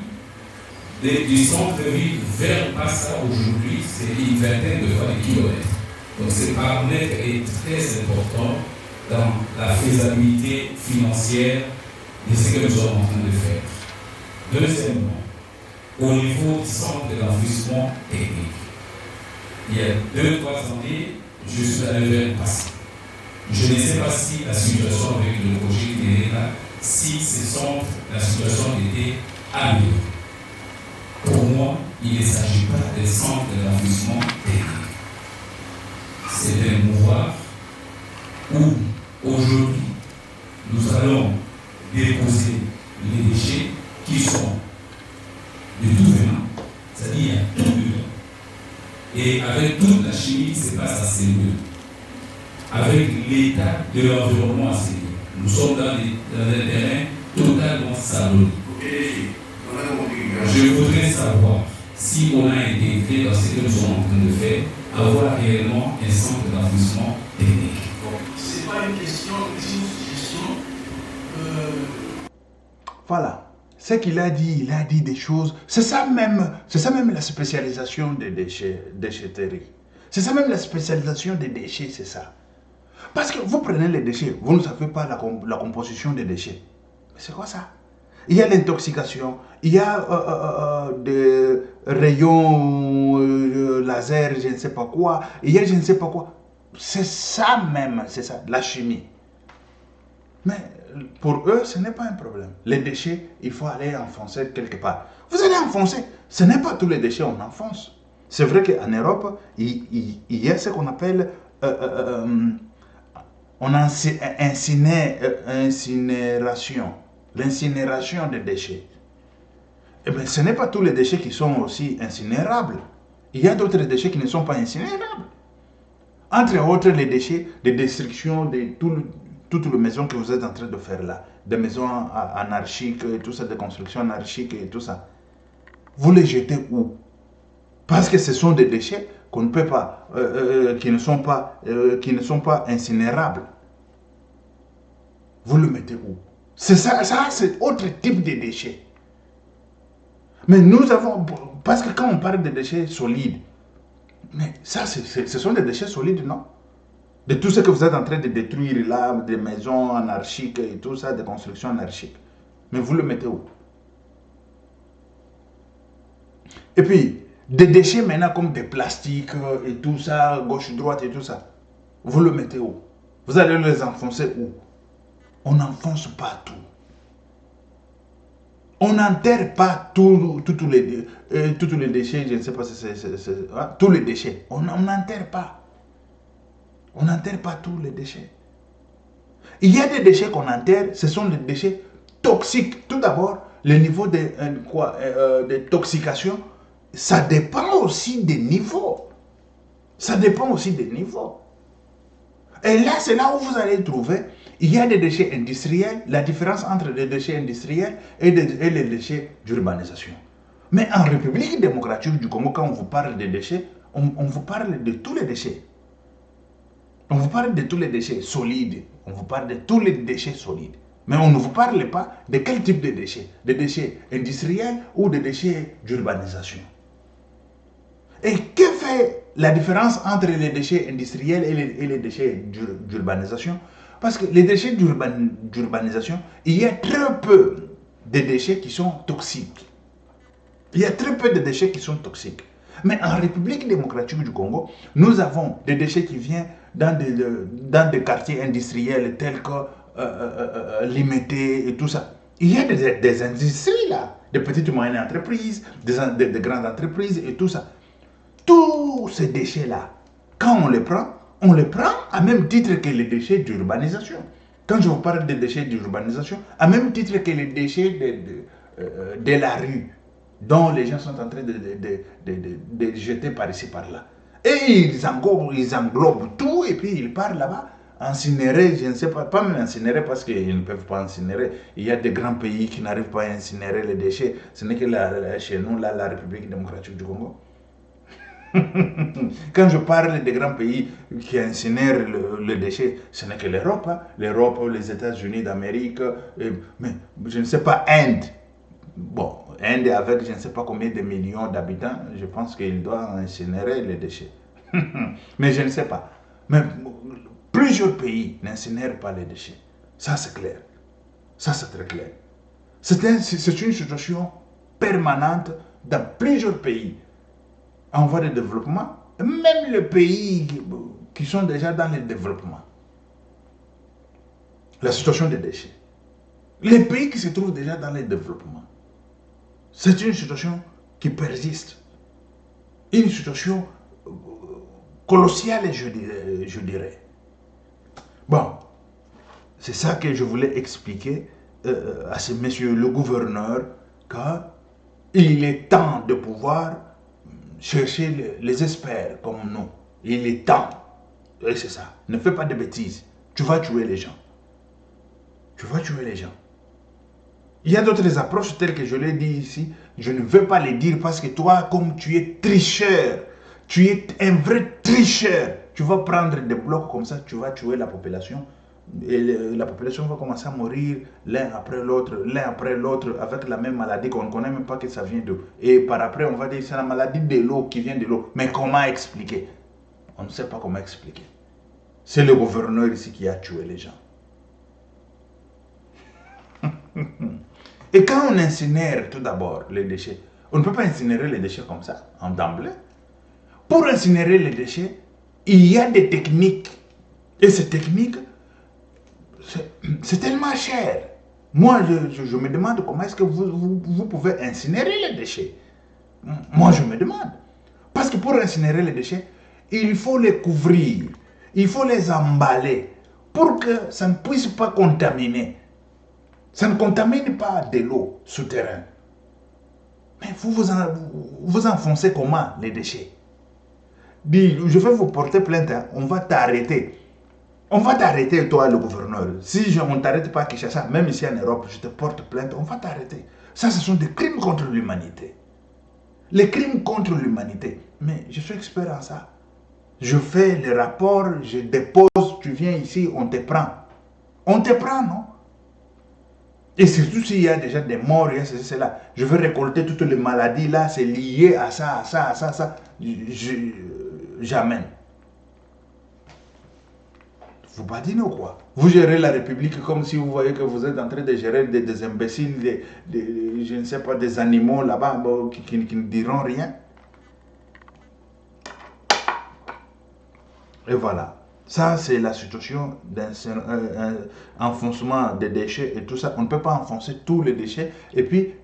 du centre-ville vers Passa aujourd'hui, c'est une vingtaine de kilomètres. Donc ce paramètre est très important dans la faisabilité financière de ce que nous sommes en train de faire. Deuxièmement, au niveau du centre d'enfouissement technique, il y a 2-3 années, je suis allé vers Passa. Je ne sais pas si la situation avec le projet qui est là, si ce centre, la situation était améliorée. Pour moi, il ne s'agit pas des centres d'enfouissement technique. C'est un mouvoir où, aujourd'hui, nous allons déposer les déchets qui sont de tout venant, c'est-à-dire tout dedans. Et avec toute la chimie qui se passe à ces lieux, avec l'état de l'environnement à ces lieux, nous sommes dans des terrains totalement sablonneux. Je voudrais savoir si on a intégré dans ce que nous sommes en train de faire, avoir réellement un centre d'enfouissement technique. Ce n'est pas une question, c'est une suggestion. Voilà. Ce qu'il a dit, il a dit des choses. C'est ça même la spécialisation des déchetteries. C'est ça même la spécialisation des déchets, c'est ça. Parce que vous prenez les déchets, vous ne savez pas la composition des déchets. C'est quoi ça? Il y a l'intoxication, il y a des rayons laser, je ne sais pas quoi, il y a je ne sais pas quoi. C'est ça même, c'est ça, la chimie. Mais pour eux, ce n'est pas un problème. Les déchets, il faut aller enfoncer quelque part. Vous allez enfoncer. Ce n'est pas tous les déchets qu'on enfonce. C'est vrai qu'en Europe, il y a ce qu'on appelle incinération. L'incinération des déchets. Eh bien, ce n'est pas tous les déchets qui sont aussi incinérables. Il y a d'autres déchets qui ne sont pas incinérables. Entre autres, les déchets de destruction de toutes les maisons que vous êtes en train de faire là. Des maisons anarchiques et tout ça, des constructions anarchiques et tout ça. Vous les jetez où? Parce que ce sont des déchets qu'on ne peut pas, qui ne sont pas incinérables. Vous le mettez où? C'est ça c'est autre type de déchets. Mais nous avons, parce que quand on parle de déchets solides, mais ça, ce sont des déchets solides, non? De tout ce que vous êtes en train de détruire là, des maisons anarchiques et tout ça, des constructions anarchiques. Mais vous le mettez où? Et puis, des déchets maintenant comme des plastiques et tout ça, gauche-droite et tout ça, vous le mettez où? Vous allez les enfoncer où? On n'enfonce pas tout. On n'enterre pas tous les déchets, je ne sais pas si c'est tous les déchets. On n'enterre pas. On n'enterre pas tous les déchets. Il y a des déchets qu'on enterre, ce sont des déchets toxiques. Tout d'abord, le niveau de toxication, ça dépend aussi des niveaux. Ça dépend aussi des niveaux. Et là, c'est là où vous allez trouver, il y a des déchets industriels, la différence entre les déchets industriels et les déchets d'urbanisation. Mais en République démocratique du Congo, quand on vous parle de déchets, on vous parle de tous les déchets. On vous parle de tous les déchets solides. On vous parle de tous les déchets solides. Mais on ne vous parle pas de quel type de déchets. Des déchets industriels ou des déchets d'urbanisation. Et que fait la différence entre les déchets industriels et les déchets d'urbanisation? Parce que les déchets d'urbanisation, il y a très peu de déchets qui sont toxiques. Il y a très peu de déchets qui sont toxiques. Mais en République démocratique du Congo, nous avons des déchets qui viennent dans des quartiers industriels tels que Limité et tout ça. Il y a des industries là, des petites et moyennes entreprises, des grandes entreprises et tout ça. Tous ces déchets-là, quand on les prend à même titre que les déchets d'urbanisation. Quand je vous parle des déchets d'urbanisation, à même titre que les déchets de la rue, dont les gens sont en train de jeter par ici, par là. Et ils englobent tout et puis ils partent là-bas, incinérer, je ne sais pas même incinérer parce qu'ils ne peuvent pas incinérer. Il y a des grands pays qui n'arrivent pas à incinérer les déchets. Ce n'est que chez nous, là, la République démocratique du Congo. Quand je parle des grands pays qui incinèrent le déchet, ce n'est que l'Europe. Hein. L'Europe, les États-Unis d'Amérique, mais je ne sais pas, Inde. Bon, Inde avec je ne sais pas combien de millions d'habitants, je pense qu'il doit incinérer les déchets. Mais je ne sais pas. Mais plusieurs pays n'incinèrent pas les déchets. Ça, c'est clair. Ça, c'est très clair. C'est une situation permanente dans plusieurs pays en voie de développement, même les pays qui sont déjà dans le développement. La situation des déchets. Les pays qui se trouvent déjà dans le développement. C'est une situation qui persiste. Une situation colossale, je dirais. Bon, c'est ça que je voulais expliquer à ce monsieur le gouverneur, qu'il est temps de pouvoir chercher les experts comme nous. Il est temps. Et c'est ça. Ne fais pas de bêtises. Tu vas tuer les gens. Tu vas tuer les gens. Il y a d'autres approches telles que je l'ai dit ici. Je ne veux pas les dire parce que toi, comme tu es tricheur, tu es un vrai tricheur. Tu vas prendre des blocs comme ça, tu vas tuer la population. Et la population va commencer à mourir l'un après l'autre, avec la même maladie qu'on ne connaît même pas que ça vient d'où. Et par après, on va dire c'est la maladie de l'eau qui vient de l'eau. Mais comment expliquer? On ne sait pas comment expliquer. C'est le gouverneur ici qui a tué les gens. Et quand on incinère tout d'abord les déchets, on ne peut pas incinérer les déchets comme ça, en d'emblée. Pour incinérer les déchets, il y a des techniques. Et ces techniques, c'est tellement cher. Moi, je me demande comment est-ce que vous pouvez incinérer les déchets. Moi, je me demande. Parce que pour incinérer les déchets, il faut les couvrir, il faut les emballer pour que ça ne puisse pas contaminer. Ça ne contamine pas de l'eau souterraine. Mais vous enfoncez comment les déchets? Dis, je vais vous porter plainte, hein, on va t'arrêter. On va t'arrêter, toi, le gouverneur. Si on ne t'arrête pas à Kinshasa, même ici en Europe, je te porte plainte, on va t'arrêter. Ça, ce sont des crimes contre l'humanité. Les crimes contre l'humanité. Mais je suis expert en ça. Je fais les rapports, je dépose, tu viens ici, on te prend. On te prend, non? Et surtout s'il y a déjà des morts, c'est là. Je vais récolter toutes les maladies là, c'est lié à ça, à ça, à ça, à ça. J'amène. Vous badinez ou quoi? Vous gérez la République comme si vous voyez que vous êtes en train de gérer des imbéciles, je ne sais pas, des animaux là-bas qui ne diront rien. Et voilà. Ça, c'est la situation d'un enfoncement des déchets et tout ça. On ne peut pas enfoncer tous les déchets. Et puis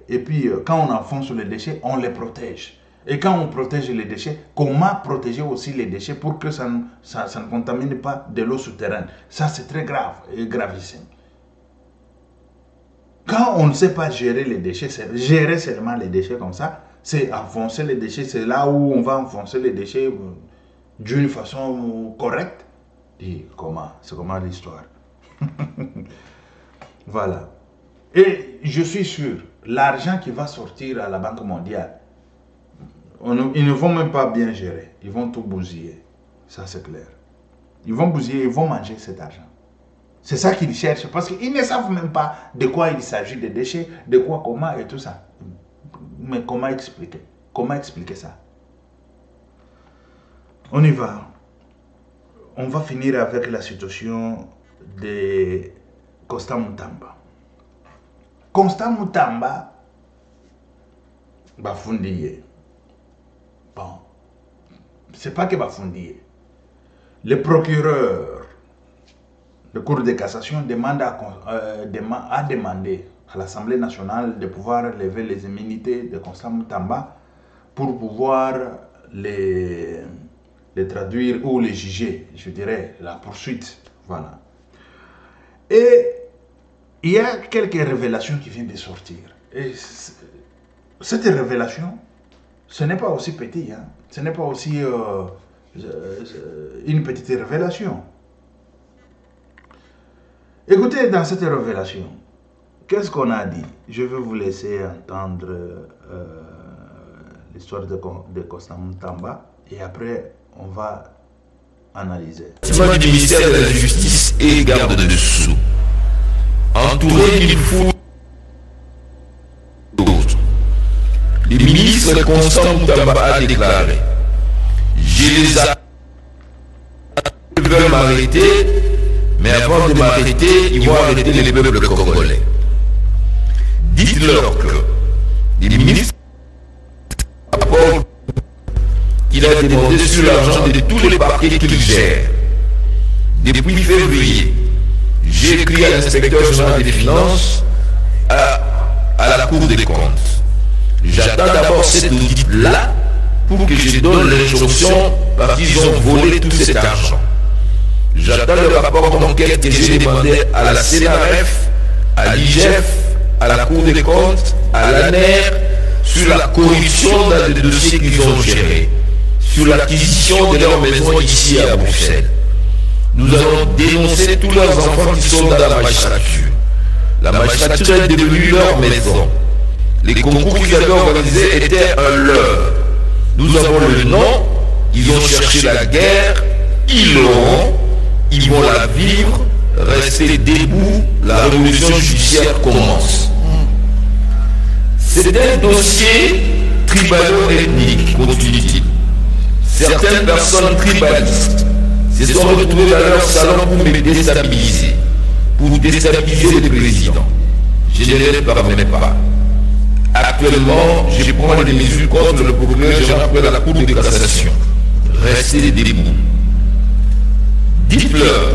quand on enfonce les déchets, on les protège. Et quand on protège les déchets, comment protéger aussi les déchets pour que ça ne contamine pas de l'eau souterraine? Ça, c'est très grave et gravissime. Quand on ne sait pas gérer les déchets, gérer seulement les déchets comme ça, c'est enfoncer les déchets. C'est là où on va enfoncer les déchets d'une façon correcte. Et comment? C'est comment l'histoire? Voilà. Et je suis sûr, l'argent qui va sortir à la Banque mondiale, ils ne vont même pas bien gérer. Ils vont tout bousiller. Ça, c'est clair. Ils vont bousiller, ils vont manger cet argent. C'est ça qu'ils cherchent. Parce qu'ils ne savent même pas de quoi il s'agit, des déchets, de quoi, comment et tout ça. Mais comment expliquer? Comment expliquer ça? On y va. On va finir avec la situation de Constant Mutamba. Constant Mutamba bafundiye. Bon, c'est pas que bafundiye. Le procureur de Cour de cassation a demandé à l'Assemblée nationale de pouvoir lever les immunités de Constant Mutamba pour pouvoir les traduire ou les juger, je dirais, la poursuite. Voilà. Et il y a quelques révélations qui viennent de sortir. Et cette révélation, ce n'est pas aussi petit, hein. Ce n'est pas aussi une petite révélation. Écoutez, dans cette révélation, qu'est-ce qu'on a dit? Je vais vous laisser entendre l'histoire de Constant Mutamba et après, on va analyser. Du ministère de la Justice et garde dessous, entouré d'une foule d'autres. Le ministre Constant Mutamba a déclaré: je les veulent m'arrêter, mais avant de m'arrêter, ils vont arrêter les peuples congolais. Dites-leur que le ministre apporte qu'il a demandé sur l'argent de tous les parquets qu'il gère. Depuis février, j'ai écrit à l'inspecteur général des finances, à la Cour des comptes. J'attends d'abord cet audit-là pour que je donne l'injonction parce qu'ils ont volé tout cet argent. J'attends le rapport d'enquête que j'ai demandé à la CNRF, à l'IGF, à la Cour des comptes, à l'ANER, sur la corruption dans les dossiers qu'ils ont gérés, sur l'acquisition de leur maison ici à Bruxelles. Nous allons dénoncer tous leurs enfants qui sont dans la magistrature. La magistrature est devenue leur maison. Les concours qu'ils avaient organisés étaient un leurre. Nous avons le nom, ils ont cherché la guerre, ils l'auront, ils vont la vivre, rester debout, la révolution judiciaire commence. C'est un dossier tribalo-ethnique, continue-t-il. Certaines personnes tribalistes se sont retrouvées dans leur salon pour me déstabiliser, pour déstabiliser le président. je ne les parvenais pas. Actuellement, je prends des mesures contre le procureur général de la Cour de cassation. Restez debout. Dites-leur,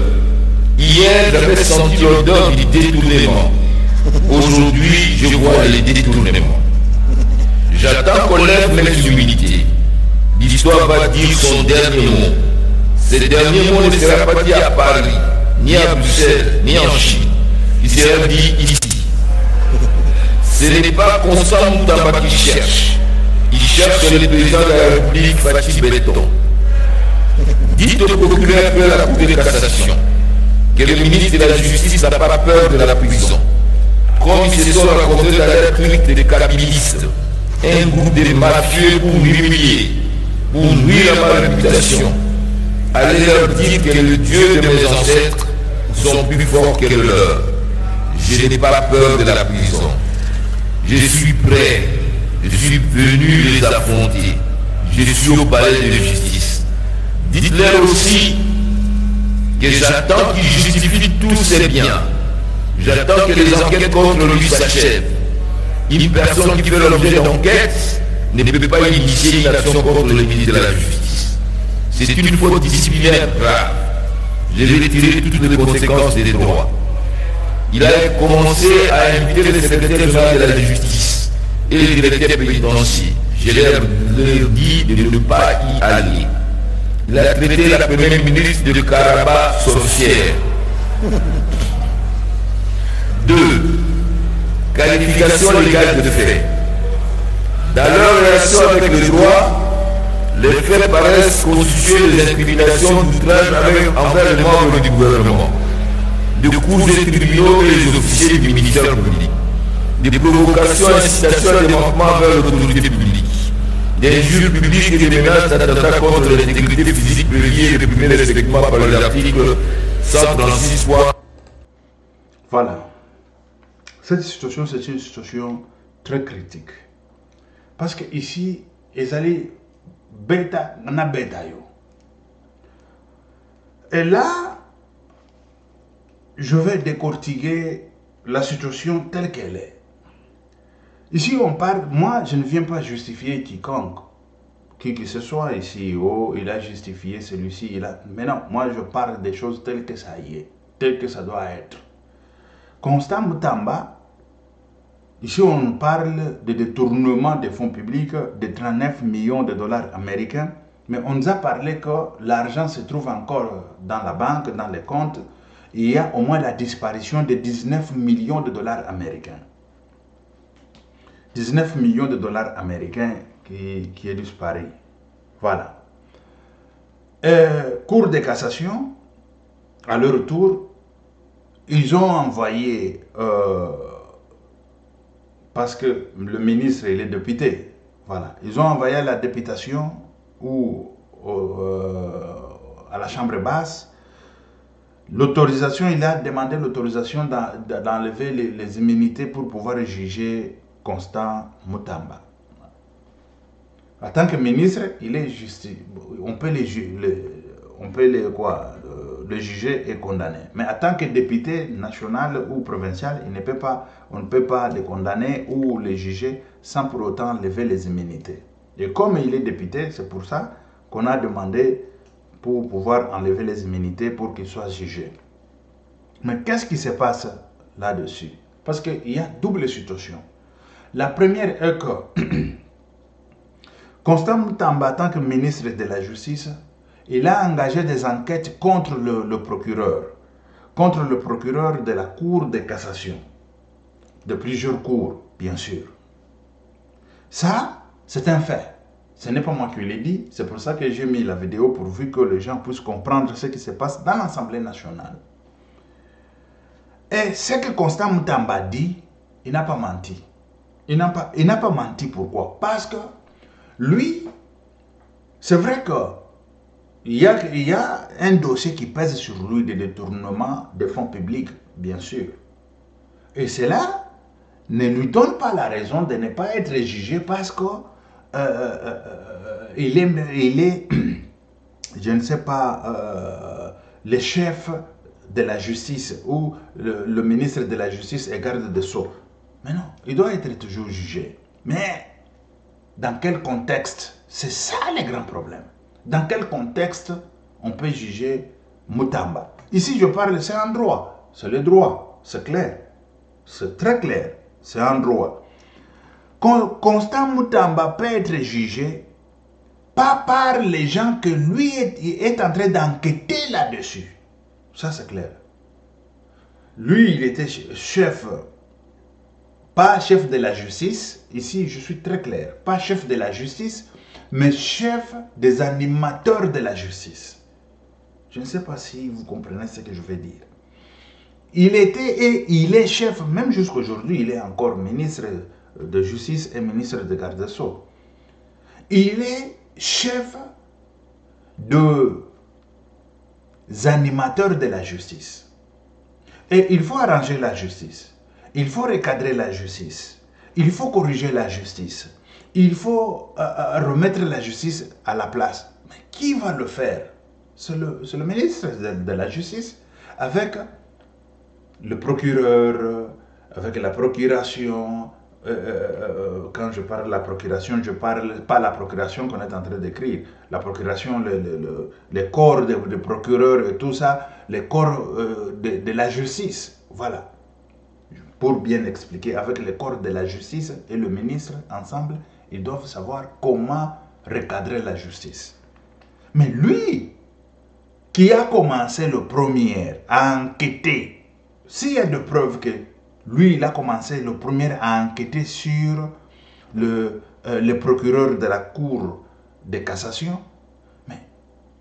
hier j'avais senti l'odeur du détournement. Aujourd'hui, je vois les détournements. J'attends qu'on lève mes immunités. L'histoire va dire son dernier mot. Ce dernier mot ne sera pas dit à Paris, ni à Bruxelles, ni en Chine. Il sera dit ici. Ce n'est pas Constant Moutamba qui cherche. Il cherche le président de la République, Fatou Béton. Dites au procureur de la Cour de cassation que le ministre de la Justice n'a pas peur de la prison. Comme ils se sont racontés dans la clinique des cabilistes, un groupe de mafieux pour m'humilier, pour nuire à ma réputation. Allez leur dire que le Dieu de mes ancêtres sont plus forts que le leur. Je n'ai pas peur de la prison. Je suis prêt. Je suis venu les affronter. Je suis au palais de justice. Dites-leur aussi que j'attends qu'ils justifient tous ses biens. J'attends que les enquêtes contre lui s'achèvent. Une personne qui fait l'objet d'enquête ne peut pas initier une action contre le ministre de la Justice. C'est une faute disciplinaire grave. Je vais tirer toutes les conséquences des droits. Il a commencé à inviter le secrétaire général de la Justice et le directeur pénitentiaire. Je leur dit de ne pas y aller. Il a traité la première ministre de Karaba sorcière. 2. Qualification légale de fait. Dans leur relation avec le droit, les faits paraissent constituer des incriminations d'outrage envers les membres du gouvernement, de cours des tribunaux et les officiers du ministère public, des provocations, incitations et des manquements vers l'autorité publique, des injures publiques et des menaces d'attentats contre l'intégrité physique prévues et réprimées respectivement par l'article 136. Voilà. Cette situation, c'est une situation très critique. Parce que ici, ils allaient bêta, na bêta yo. Et là, je vais décortiquer la situation telle qu'elle est. Ici, on parle, moi, je ne viens pas justifier quiconque, qui que ce soit ici, oh, il a justifié celui-ci, il a... Mais non, moi, je parle des choses telles que ça y est, telles que ça doit être. Constant Moutamba, ici, on parle de détournement des fonds publics de 39 millions de dollars américains, mais on nous a parlé que l'argent se trouve encore dans la banque, dans les comptes. Il y a au moins la disparition de 19 millions de dollars américains. 19 millions de dollars américains qui est disparu. Voilà. Cour de cassation, à leur tour, ils ont envoyé... parce que le ministre, il est député. Voilà. Ils ont envoyé à la députation ou à la chambre basse l'autorisation. Il a demandé l'autorisation d'enlever les immunités pour pouvoir juger Constant Moutamba. En tant que ministre, il est juste. On peut le juger et condamner. Mais en tant que député national ou provincial, on ne peut pas le condamner ou le juger sans pour autant lever les immunités. Et comme il est député, c'est pour ça qu'on a demandé pour pouvoir enlever les immunités pour qu'il soit jugé. Mais qu'est-ce qui se passe là-dessus? Parce qu'il y a double situation. La première est que Constant Moutamba, en tant que ministre de la Justice, il a engagé des enquêtes contre le procureur de la Cour de cassation, de plusieurs cours, bien sûr. Ça, c'est un fait. Ce n'est pas moi qui l'ai dit, c'est pour ça que j'ai mis la vidéo pourvu que les gens puissent comprendre ce qui se passe dans l'Assemblée nationale. Et ce que Constant Moutamba dit, il n'a pas menti. Il n'a pas menti, pourquoi? Parce que lui, c'est vrai qu'il y a un dossier qui pèse sur lui de détournement des fonds publics, bien sûr. Et cela ne lui donne pas la raison de ne pas être jugé parce que il est je ne sais pas, le chef de la justice ou le ministre de la justice et garde des Sceaux. Mais non, il doit être toujours jugé. Mais dans quel contexte? C'est ça le grand problème. Dans quel contexte on peut juger Moutamba? Ici, je parle, c'est un droit. C'est le droit. C'est clair. C'est très clair. C'est un droit. Constant Moutamba peut être jugé pas par les gens que lui est en train d'enquêter là-dessus. Ça, c'est clair. Lui, il était chef, pas chef de la justice. Ici, je suis très clair. Pas chef de la justice, mais chef des animateurs de la justice. Je ne sais pas si vous comprenez ce que je veux dire. Il était et il est chef, même jusqu'à aujourd'hui, il est encore ministre de justice et ministre de garde des Sceaux. Il est chef des animateurs de la justice. Et il faut arranger la justice. Il faut recadrer la justice. Il faut corriger la justice. Il faut remettre la justice à la place. Mais qui va le faire? C'est le ministre de la Justice avec le procureur, avec la procuration. Quand je parle de la procuration, je ne parle pas de la procuration qu'on est en train d'écrire. La procuration, les corps de procureurs et tout ça, les corps de la justice. Voilà. Pour bien expliquer, avec les corps de la justice et le ministre, ensemble, ils doivent savoir comment recadrer la justice. Mais lui, qui a commencé le premier à enquêter, s'il y a des preuves que lui, il a commencé le premier à enquêter sur le procureur de la Cour de cassation, mais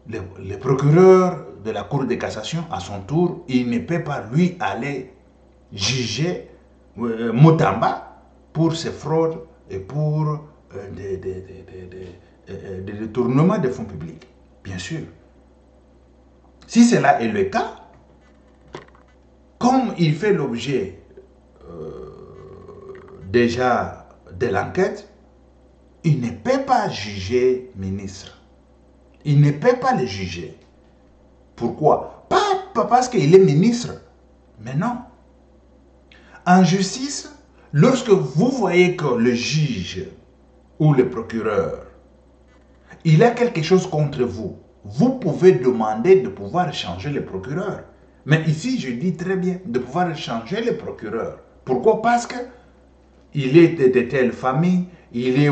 le procureur de la Cour de cassation, à son tour, il ne peut pas lui aller juger Moutamba pour ses fraudes et pour des détournements de fonds publics. Bien sûr. Si cela est le cas, comme il fait l'objet déjà de l'enquête, il ne peut pas juger ministre. Il ne peut pas le juger. Pourquoi? Pas parce qu'il est ministre, mais non. En justice, lorsque vous voyez que le juge ou le procureur, il a quelque chose contre vous, vous pouvez demander de pouvoir changer le procureur. Mais ici, je dis très bien, de pouvoir changer le procureur. Pourquoi? Parce que il est de telle famille,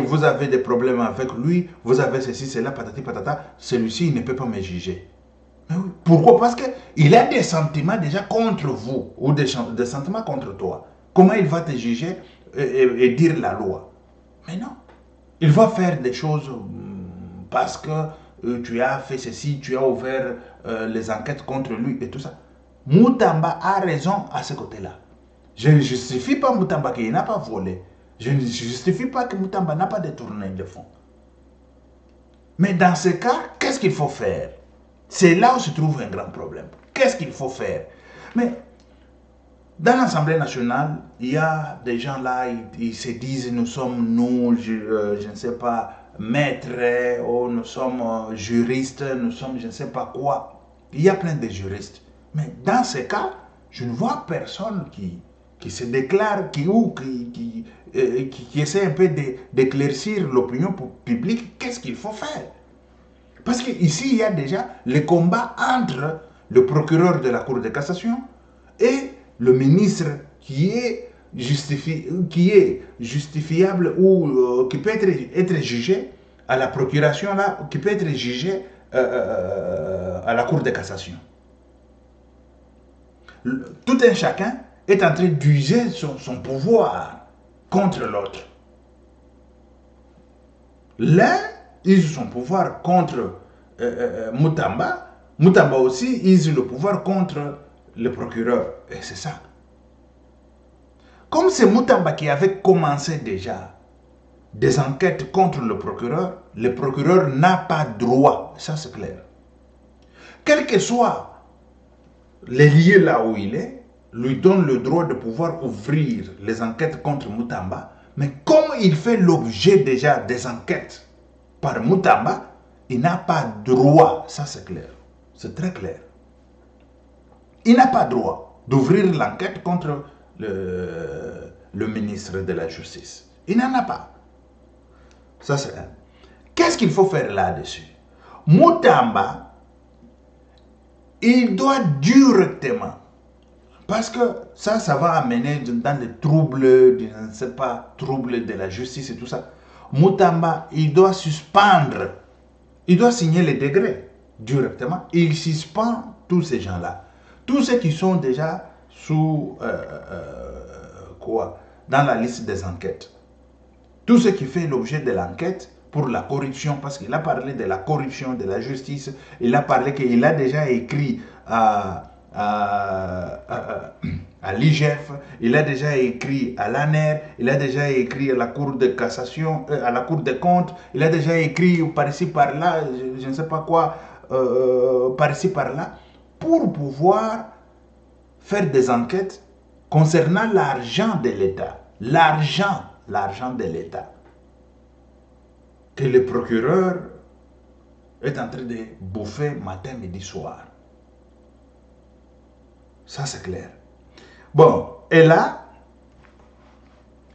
vous avez des problèmes avec lui, vous avez ceci, cela, patati, patata, celui-ci, il ne peut pas me juger. Mais oui. Pourquoi? Parce qu'il a des sentiments déjà contre vous, ou des sentiments contre toi. Comment il va te juger et dire la loi? Mais non. Il va faire des choses parce que tu as fait ceci, tu as ouvert les enquêtes contre lui et tout ça. Moutamba a raison à ce côté-là. Je ne justifie pas Moutamba qu'il n'a pas volé. Je ne justifie pas que Moutamba n'a pas détourné de fonds. Mais dans ce cas, qu'est-ce qu'il faut faire? C'est là où se trouve un grand problème. Qu'est-ce qu'il faut faire? Mais dans l'Assemblée nationale, il y a des gens là, ils se disent, nous sommes, je ne sais pas, maîtres, ou nous sommes juristes, nous sommes je ne sais pas quoi. Il y a plein de juristes. Mais dans ce cas, je ne vois personne qui se déclare, qui essaie un peu d'éclaircir l'opinion publique. Qu'est-ce qu'il faut faire? Parce qu'ici, il y a déjà le combat entre le procureur de la Cour de cassation et le ministre qui est justifiable ou qui peut être jugé à la procuration, là, qui peut être jugé à la Cour de cassation. Tout un chacun est en train d'user son pouvoir contre l'autre. L'un use son pouvoir contre Moutamba. Moutamba aussi use le pouvoir contre le procureur. Et c'est ça. Comme c'est Moutamba qui avait commencé déjà des enquêtes contre le procureur n'a pas droit. Ça c'est clair. Quel que soit les lieux là où il est, lui donne le droit de pouvoir ouvrir les enquêtes contre Moutamba. Mais comme il fait l'objet déjà des enquêtes par Moutamba, il n'a pas droit. Ça c'est clair. C'est très clair. Il n'a pas droit d'ouvrir l'enquête contre le ministre de la Justice. Il n'en a pas. Ça, c'est un. Qu'est-ce qu'il faut faire là-dessus? Moutamba, il doit directement, parce que ça va amener dans des troubles, je ne sais pas, troubles de la justice et tout ça. Moutamba, il doit suspendre, il doit signer les décrets directement. Il suspend tous ces gens-là. Tous ceux qui sont déjà sous, dans la liste des enquêtes. Tout ce qui fait l'objet de l'enquête pour la corruption, parce qu'il a parlé de la corruption, de la justice, il a parlé qu'il a déjà écrit à l'IGF, il a déjà écrit à l'ANER, il a déjà écrit à la Cour de cassation, à la Cour des comptes, il a déjà écrit par ici, par là, je ne sais pas quoi, par ici, par là, pour pouvoir faire des enquêtes concernant l'argent de l'État. L'argent de l'État. Que le procureur est en train de bouffer matin, midi, soir. Ça, c'est clair. Bon, et là,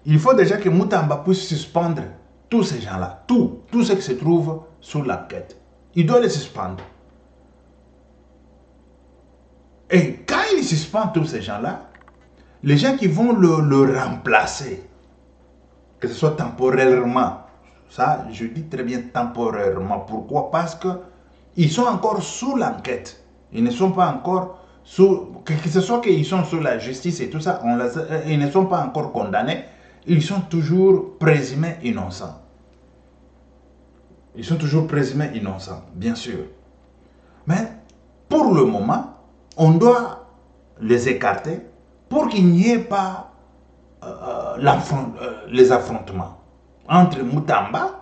il faut déjà que Moutamba puisse suspendre tous ces gens-là, tous ceux qui se trouvent sous l'enquête. Il doit les suspendre. Et quand il suspend tous ces gens-là, les gens qui vont le remplacer, que ce soit temporairement, ça, je dis très bien temporairement. Pourquoi? Parce qu'ils sont encore sous l'enquête. Ils ne sont pas encore sous... Que ce soit qu'ils sont sous la justice et tout ça, ils ne sont pas encore condamnés. Ils sont toujours présumés innocents. Ils sont toujours présumés innocents, bien sûr. Mais pour le moment, on doit les écarter pour qu'il n'y ait pas les affrontements entre Moutamba,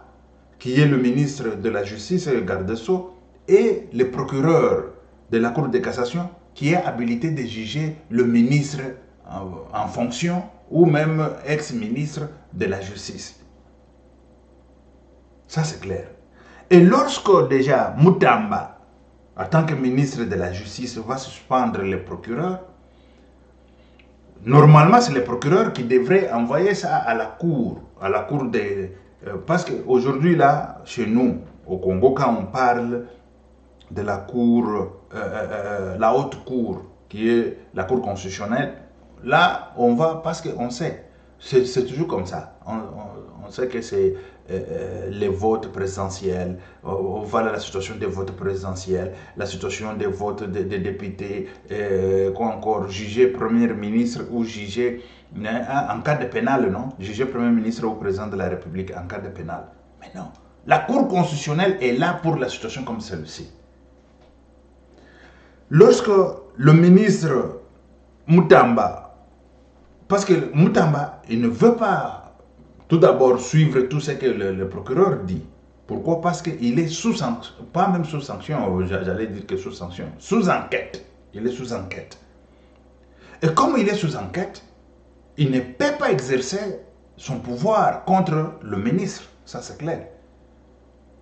qui est le ministre de la Justice et le garde des Sceaux, et le procureur de la Cour de cassation, qui est habilité de juger le ministre en fonction ou même ex-ministre de la Justice. Ça, c'est clair. Et lorsque déjà Moutamba, en tant que ministre de la Justice, va suspendre le procureur, normalement, c'est le procureur qui devrait envoyer ça à la cour des... parce qu'aujourd'hui, là, chez nous, au Congo, quand on parle de la cour, la haute cour, qui est la cour constitutionnelle, là, on va, parce qu'on sait, c'est toujours comme ça. On sait que c'est les votes présidentiels, voilà la situation des votes présidentiels, la situation des votes des députés, quoi encore, juger premier ministre ou juger en cas de pénal, non? Juger premier ministre ou président de la République en cas de pénal. Mais non, la Cour constitutionnelle est là pour la situation comme celle-ci. Lorsque le ministre Moutamba, parce que Moutamba, il ne veut pas tout d'abord suivre tout ce que le procureur dit. Pourquoi? Parce qu'il est sous sanction, pas même sous sanction, j'allais dire que sous sanction, sous enquête. Il est sous enquête. Et comme il est sous enquête, il ne peut pas exercer son pouvoir contre le ministre. Ça, c'est clair.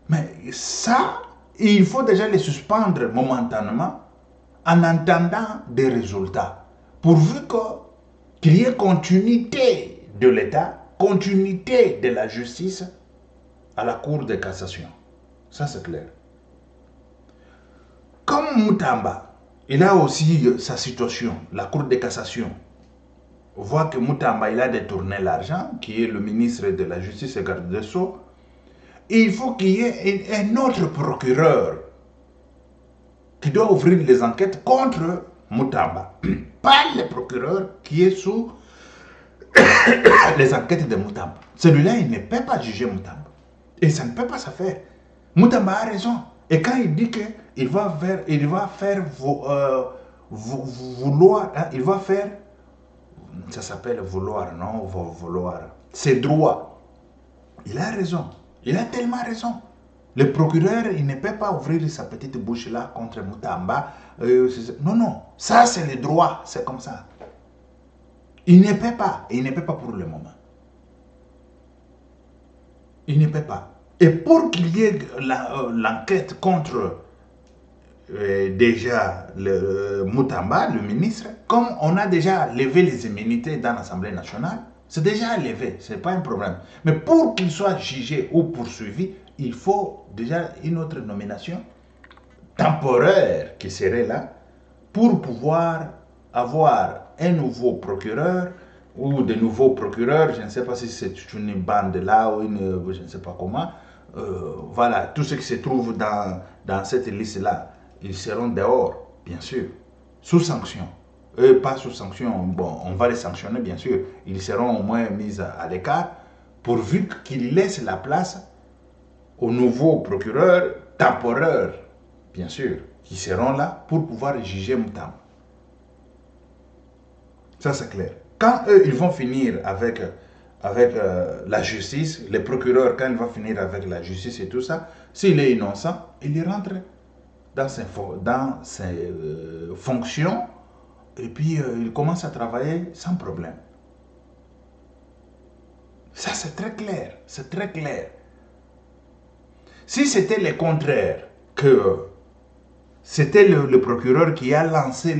Mais ça, il faut déjà les suspendre momentanément en attendant des résultats. Pourvu qu'il y ait continuité de l'État, continuité de la justice à la Cour de cassation. Ça, c'est clair. Comme Moutamba, il a aussi sa situation, la Cour de cassation voit que Moutamba, il a détourné l'argent, qui est le ministre de la Justice et garde des Sceaux, et il faut qu'il y ait un autre procureur qui doit ouvrir les enquêtes contre Moutamba. Pas le procureur qui est sous les enquêtes de Moutamba. Celui-là, il ne peut pas juger Moutamba. Et ça ne peut pas se faire. Moutamba a raison. Et quand il dit qu'il va faire vouloir, hein, il va faire, ça s'appelle vouloir, non, vouloir, c'est droit. Il a raison. Il a tellement raison. Le procureur, il ne peut pas ouvrir sa petite bouche là contre Moutamba. Non, non. Ça, c'est le droit. C'est comme ça. Il ne peut pas. Il ne peut pas pour le moment. Il ne peut pas. Et pour qu'il y ait l'enquête contre déjà le Moutamba, le ministre, comme on a déjà levé les immunités dans l'Assemblée nationale, C'est déjà élevé, ce n'est pas un problème. Mais pour qu'il soit jugé ou poursuivi, il faut déjà une autre nomination temporaire qui serait là pour pouvoir avoir un nouveau procureur ou de nouveaux procureurs. Je ne sais pas si c'est une bande là ou je ne sais pas comment. Voilà, tous ceux qui se trouvent dans cette liste-là, ils seront dehors, bien sûr, sous sanction. Eux, pas sous sanction, bon, on va les sanctionner, bien sûr. Ils seront au moins mis à l'écart, pourvu qu'ils laissent la place aux nouveaux procureurs temporaires, bien sûr, qui seront là pour pouvoir juger Moutamba. Ça, c'est clair. Quand eux, ils vont finir avec la justice, les procureurs, quand ils vont finir avec la justice et tout ça, s'il est innocent, il rentre dans ses fonctions et puis il commence à travailler sans problème. Ça, c'est très clair. C'est très clair. Si c'était le contraire, que c'était le procureur qui a lancé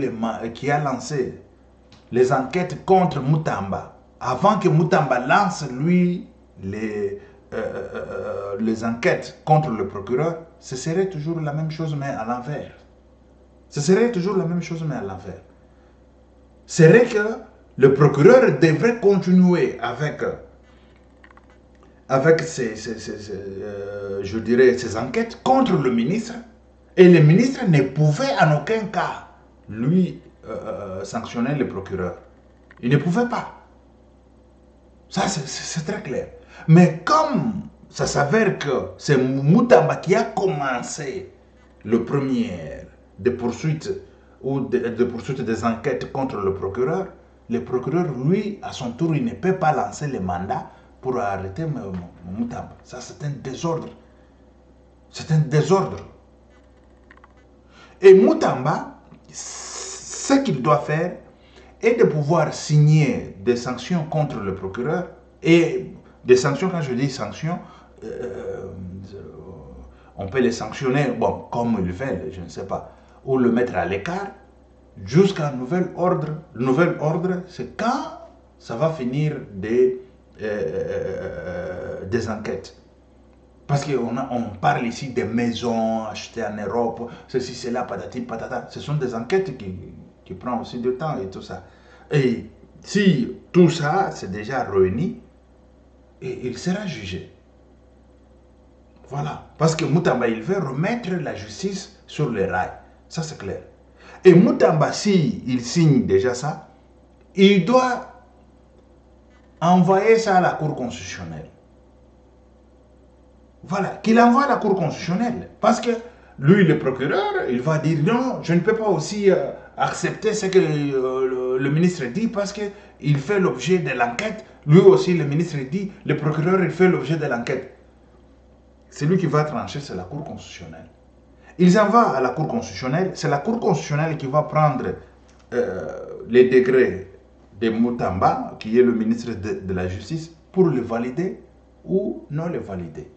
les enquêtes contre Moutamba, avant que Moutamba lance, lui, les enquêtes contre le procureur, ce serait toujours la même chose, mais à l'envers. Ce serait toujours la même chose, mais à l'envers. Serait que le procureur devrait continuer avec ses enquêtes contre le ministre, et le ministre ne pouvait en aucun cas lui sanctionner le procureur. Il ne pouvait pas. Ça, c'est très clair. Mais comme ça s'avère que c'est Moutamba qui a commencé le premier de poursuite ou de poursuite des enquêtes contre le procureur, lui, à son tour, il ne peut pas lancer le mandat pour arrêter Moutamba. Ça, c'est un désordre. C'est un désordre. Et Moutamba, ce qu'il doit faire est de pouvoir signer des sanctions contre le procureur. Et des sanctions, quand je dis sanctions, on peut les sanctionner, bon, comme ils veulent, je ne sais pas, ou le mettre à l'écart jusqu'à un nouvel ordre. Le nouvel ordre, c'est quand ça va finir des enquêtes. Parce qu'on parle ici des maisons achetées en Europe, ceci, cela, patati, patata. Ce sont des enquêtes qui prennent aussi du temps et tout ça. Et si tout ça, c'est déjà réuni, et il sera jugé. Voilà. Parce que Moutamba, il veut remettre la justice sur les rails. Ça, c'est clair. Et Moutamba, s'il signe déjà ça, il doit envoyer ça à la Cour constitutionnelle. Voilà, qu'il envoie à la Cour constitutionnelle. Parce que lui, le procureur, il va dire non, je ne peux pas aussi accepter ce que le ministre dit parce qu'il fait l'objet de l'enquête. Lui aussi, le ministre dit, le procureur, il fait l'objet de l'enquête. C'est lui qui va trancher, c'est la Cour constitutionnelle. Ils envoient à la Cour constitutionnelle, c'est la Cour constitutionnelle qui va prendre les degrés de Moutamba, qui est le ministre de la Justice, pour le valider ou non le valider.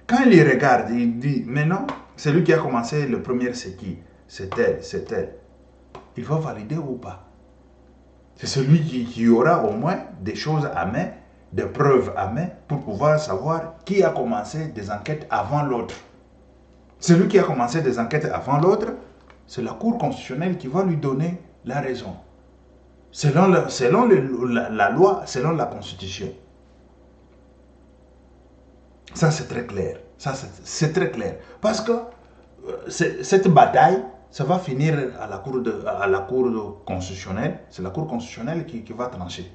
Quand il regarde, il dit, mais non, c'est lui qui a commencé le premier, c'est qui? C'est elle, c'est elle. Il va valider ou pas? C'est celui qui aura au moins des choses à main, des preuves à main, pour pouvoir savoir qui a commencé des enquêtes avant l'autre. Celui qui a commencé des enquêtes avant l'autre, c'est la Cour constitutionnelle qui va lui donner la raison. Selon la loi, selon la Constitution. Ça, c'est très clair. Ça, c'est très clair. Parce que cette bataille, ça va finir à la Cour constitutionnelle. C'est la Cour constitutionnelle qui va trancher.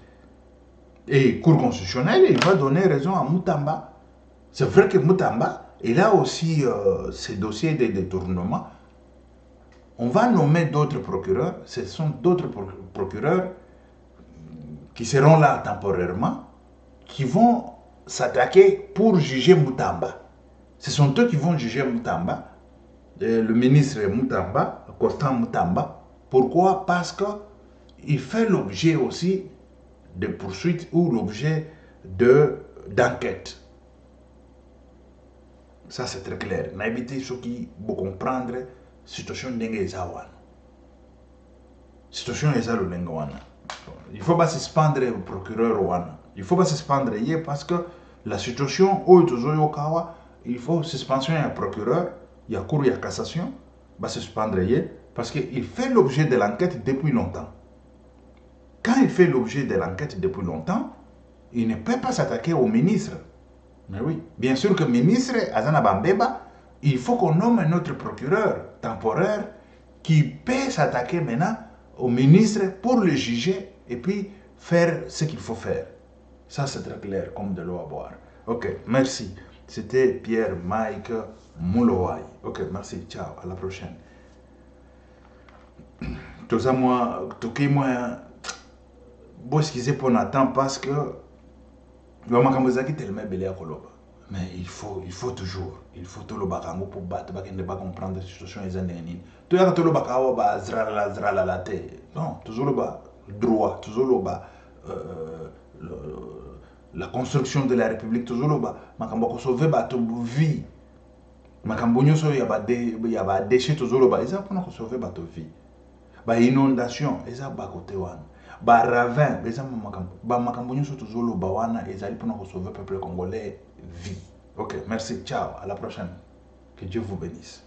Et Cour constitutionnelle, il va donner raison à Moutamba. C'est vrai que Moutamba, il a aussi ses dossiers de détournement. On va nommer d'autres procureurs. Ce sont d'autres procureurs qui seront là temporairement, qui vont s'attaquer pour juger Moutamba. Ce sont eux qui vont juger Moutamba, le ministre Moutamba, Constant Moutamba. Pourquoi? Parce qu'il fait l'objet aussi de poursuites ou l'objet d'enquête. Ça, c'est très clair. N'habitez ce qui vous comprendre situation d'Engezawan. Situation est ça le Lengawana. il faut pas suspendre le procureur wana. Il faut pas suspendre parce que la situation où il faut suspension à procureur, il y a cour, il y a cassation, va suspendre parce qu'il fait l'objet de l'enquête depuis longtemps. Quand il fait l'objet de l'enquête depuis longtemps, il ne peut pas s'attaquer au ministre. Mais oui, bien sûr que le ministre Azana Bambeba, il faut qu'on nomme un autre procureur temporaire qui peut s'attaquer maintenant au ministre pour le juger et puis faire ce qu'il faut faire. Ça, c'est très clair, comme de l'eau à boire. Ok, merci. C'était Pierre Mike Moulowai. Ok, merci. Ciao, à la prochaine. Tout ça, moi, bon, excusez pour Nathan parce que mais il faut toujours, il faut tout le bakango pour battre, parce qu'il ne pas comprendre la situation des Indiens. Tout le tout le bakango ba zrala la tête. Non, toujours le bas droit, toujours le bas la construction de la République, toujours le bas. Makambo ko sauver bateau vie. Makambo nyoso ya ba déchet toujours le bas. Ils ont pour sauver bateau vie. Ba inondation, ils ont ba côté wana. Ba ravin, ils ont ba makambo nyoso toujours le bas wana, ils ont pour sauver le peuple congolais vie. Ok, merci, ciao, à la prochaine. Que Dieu vous bénisse.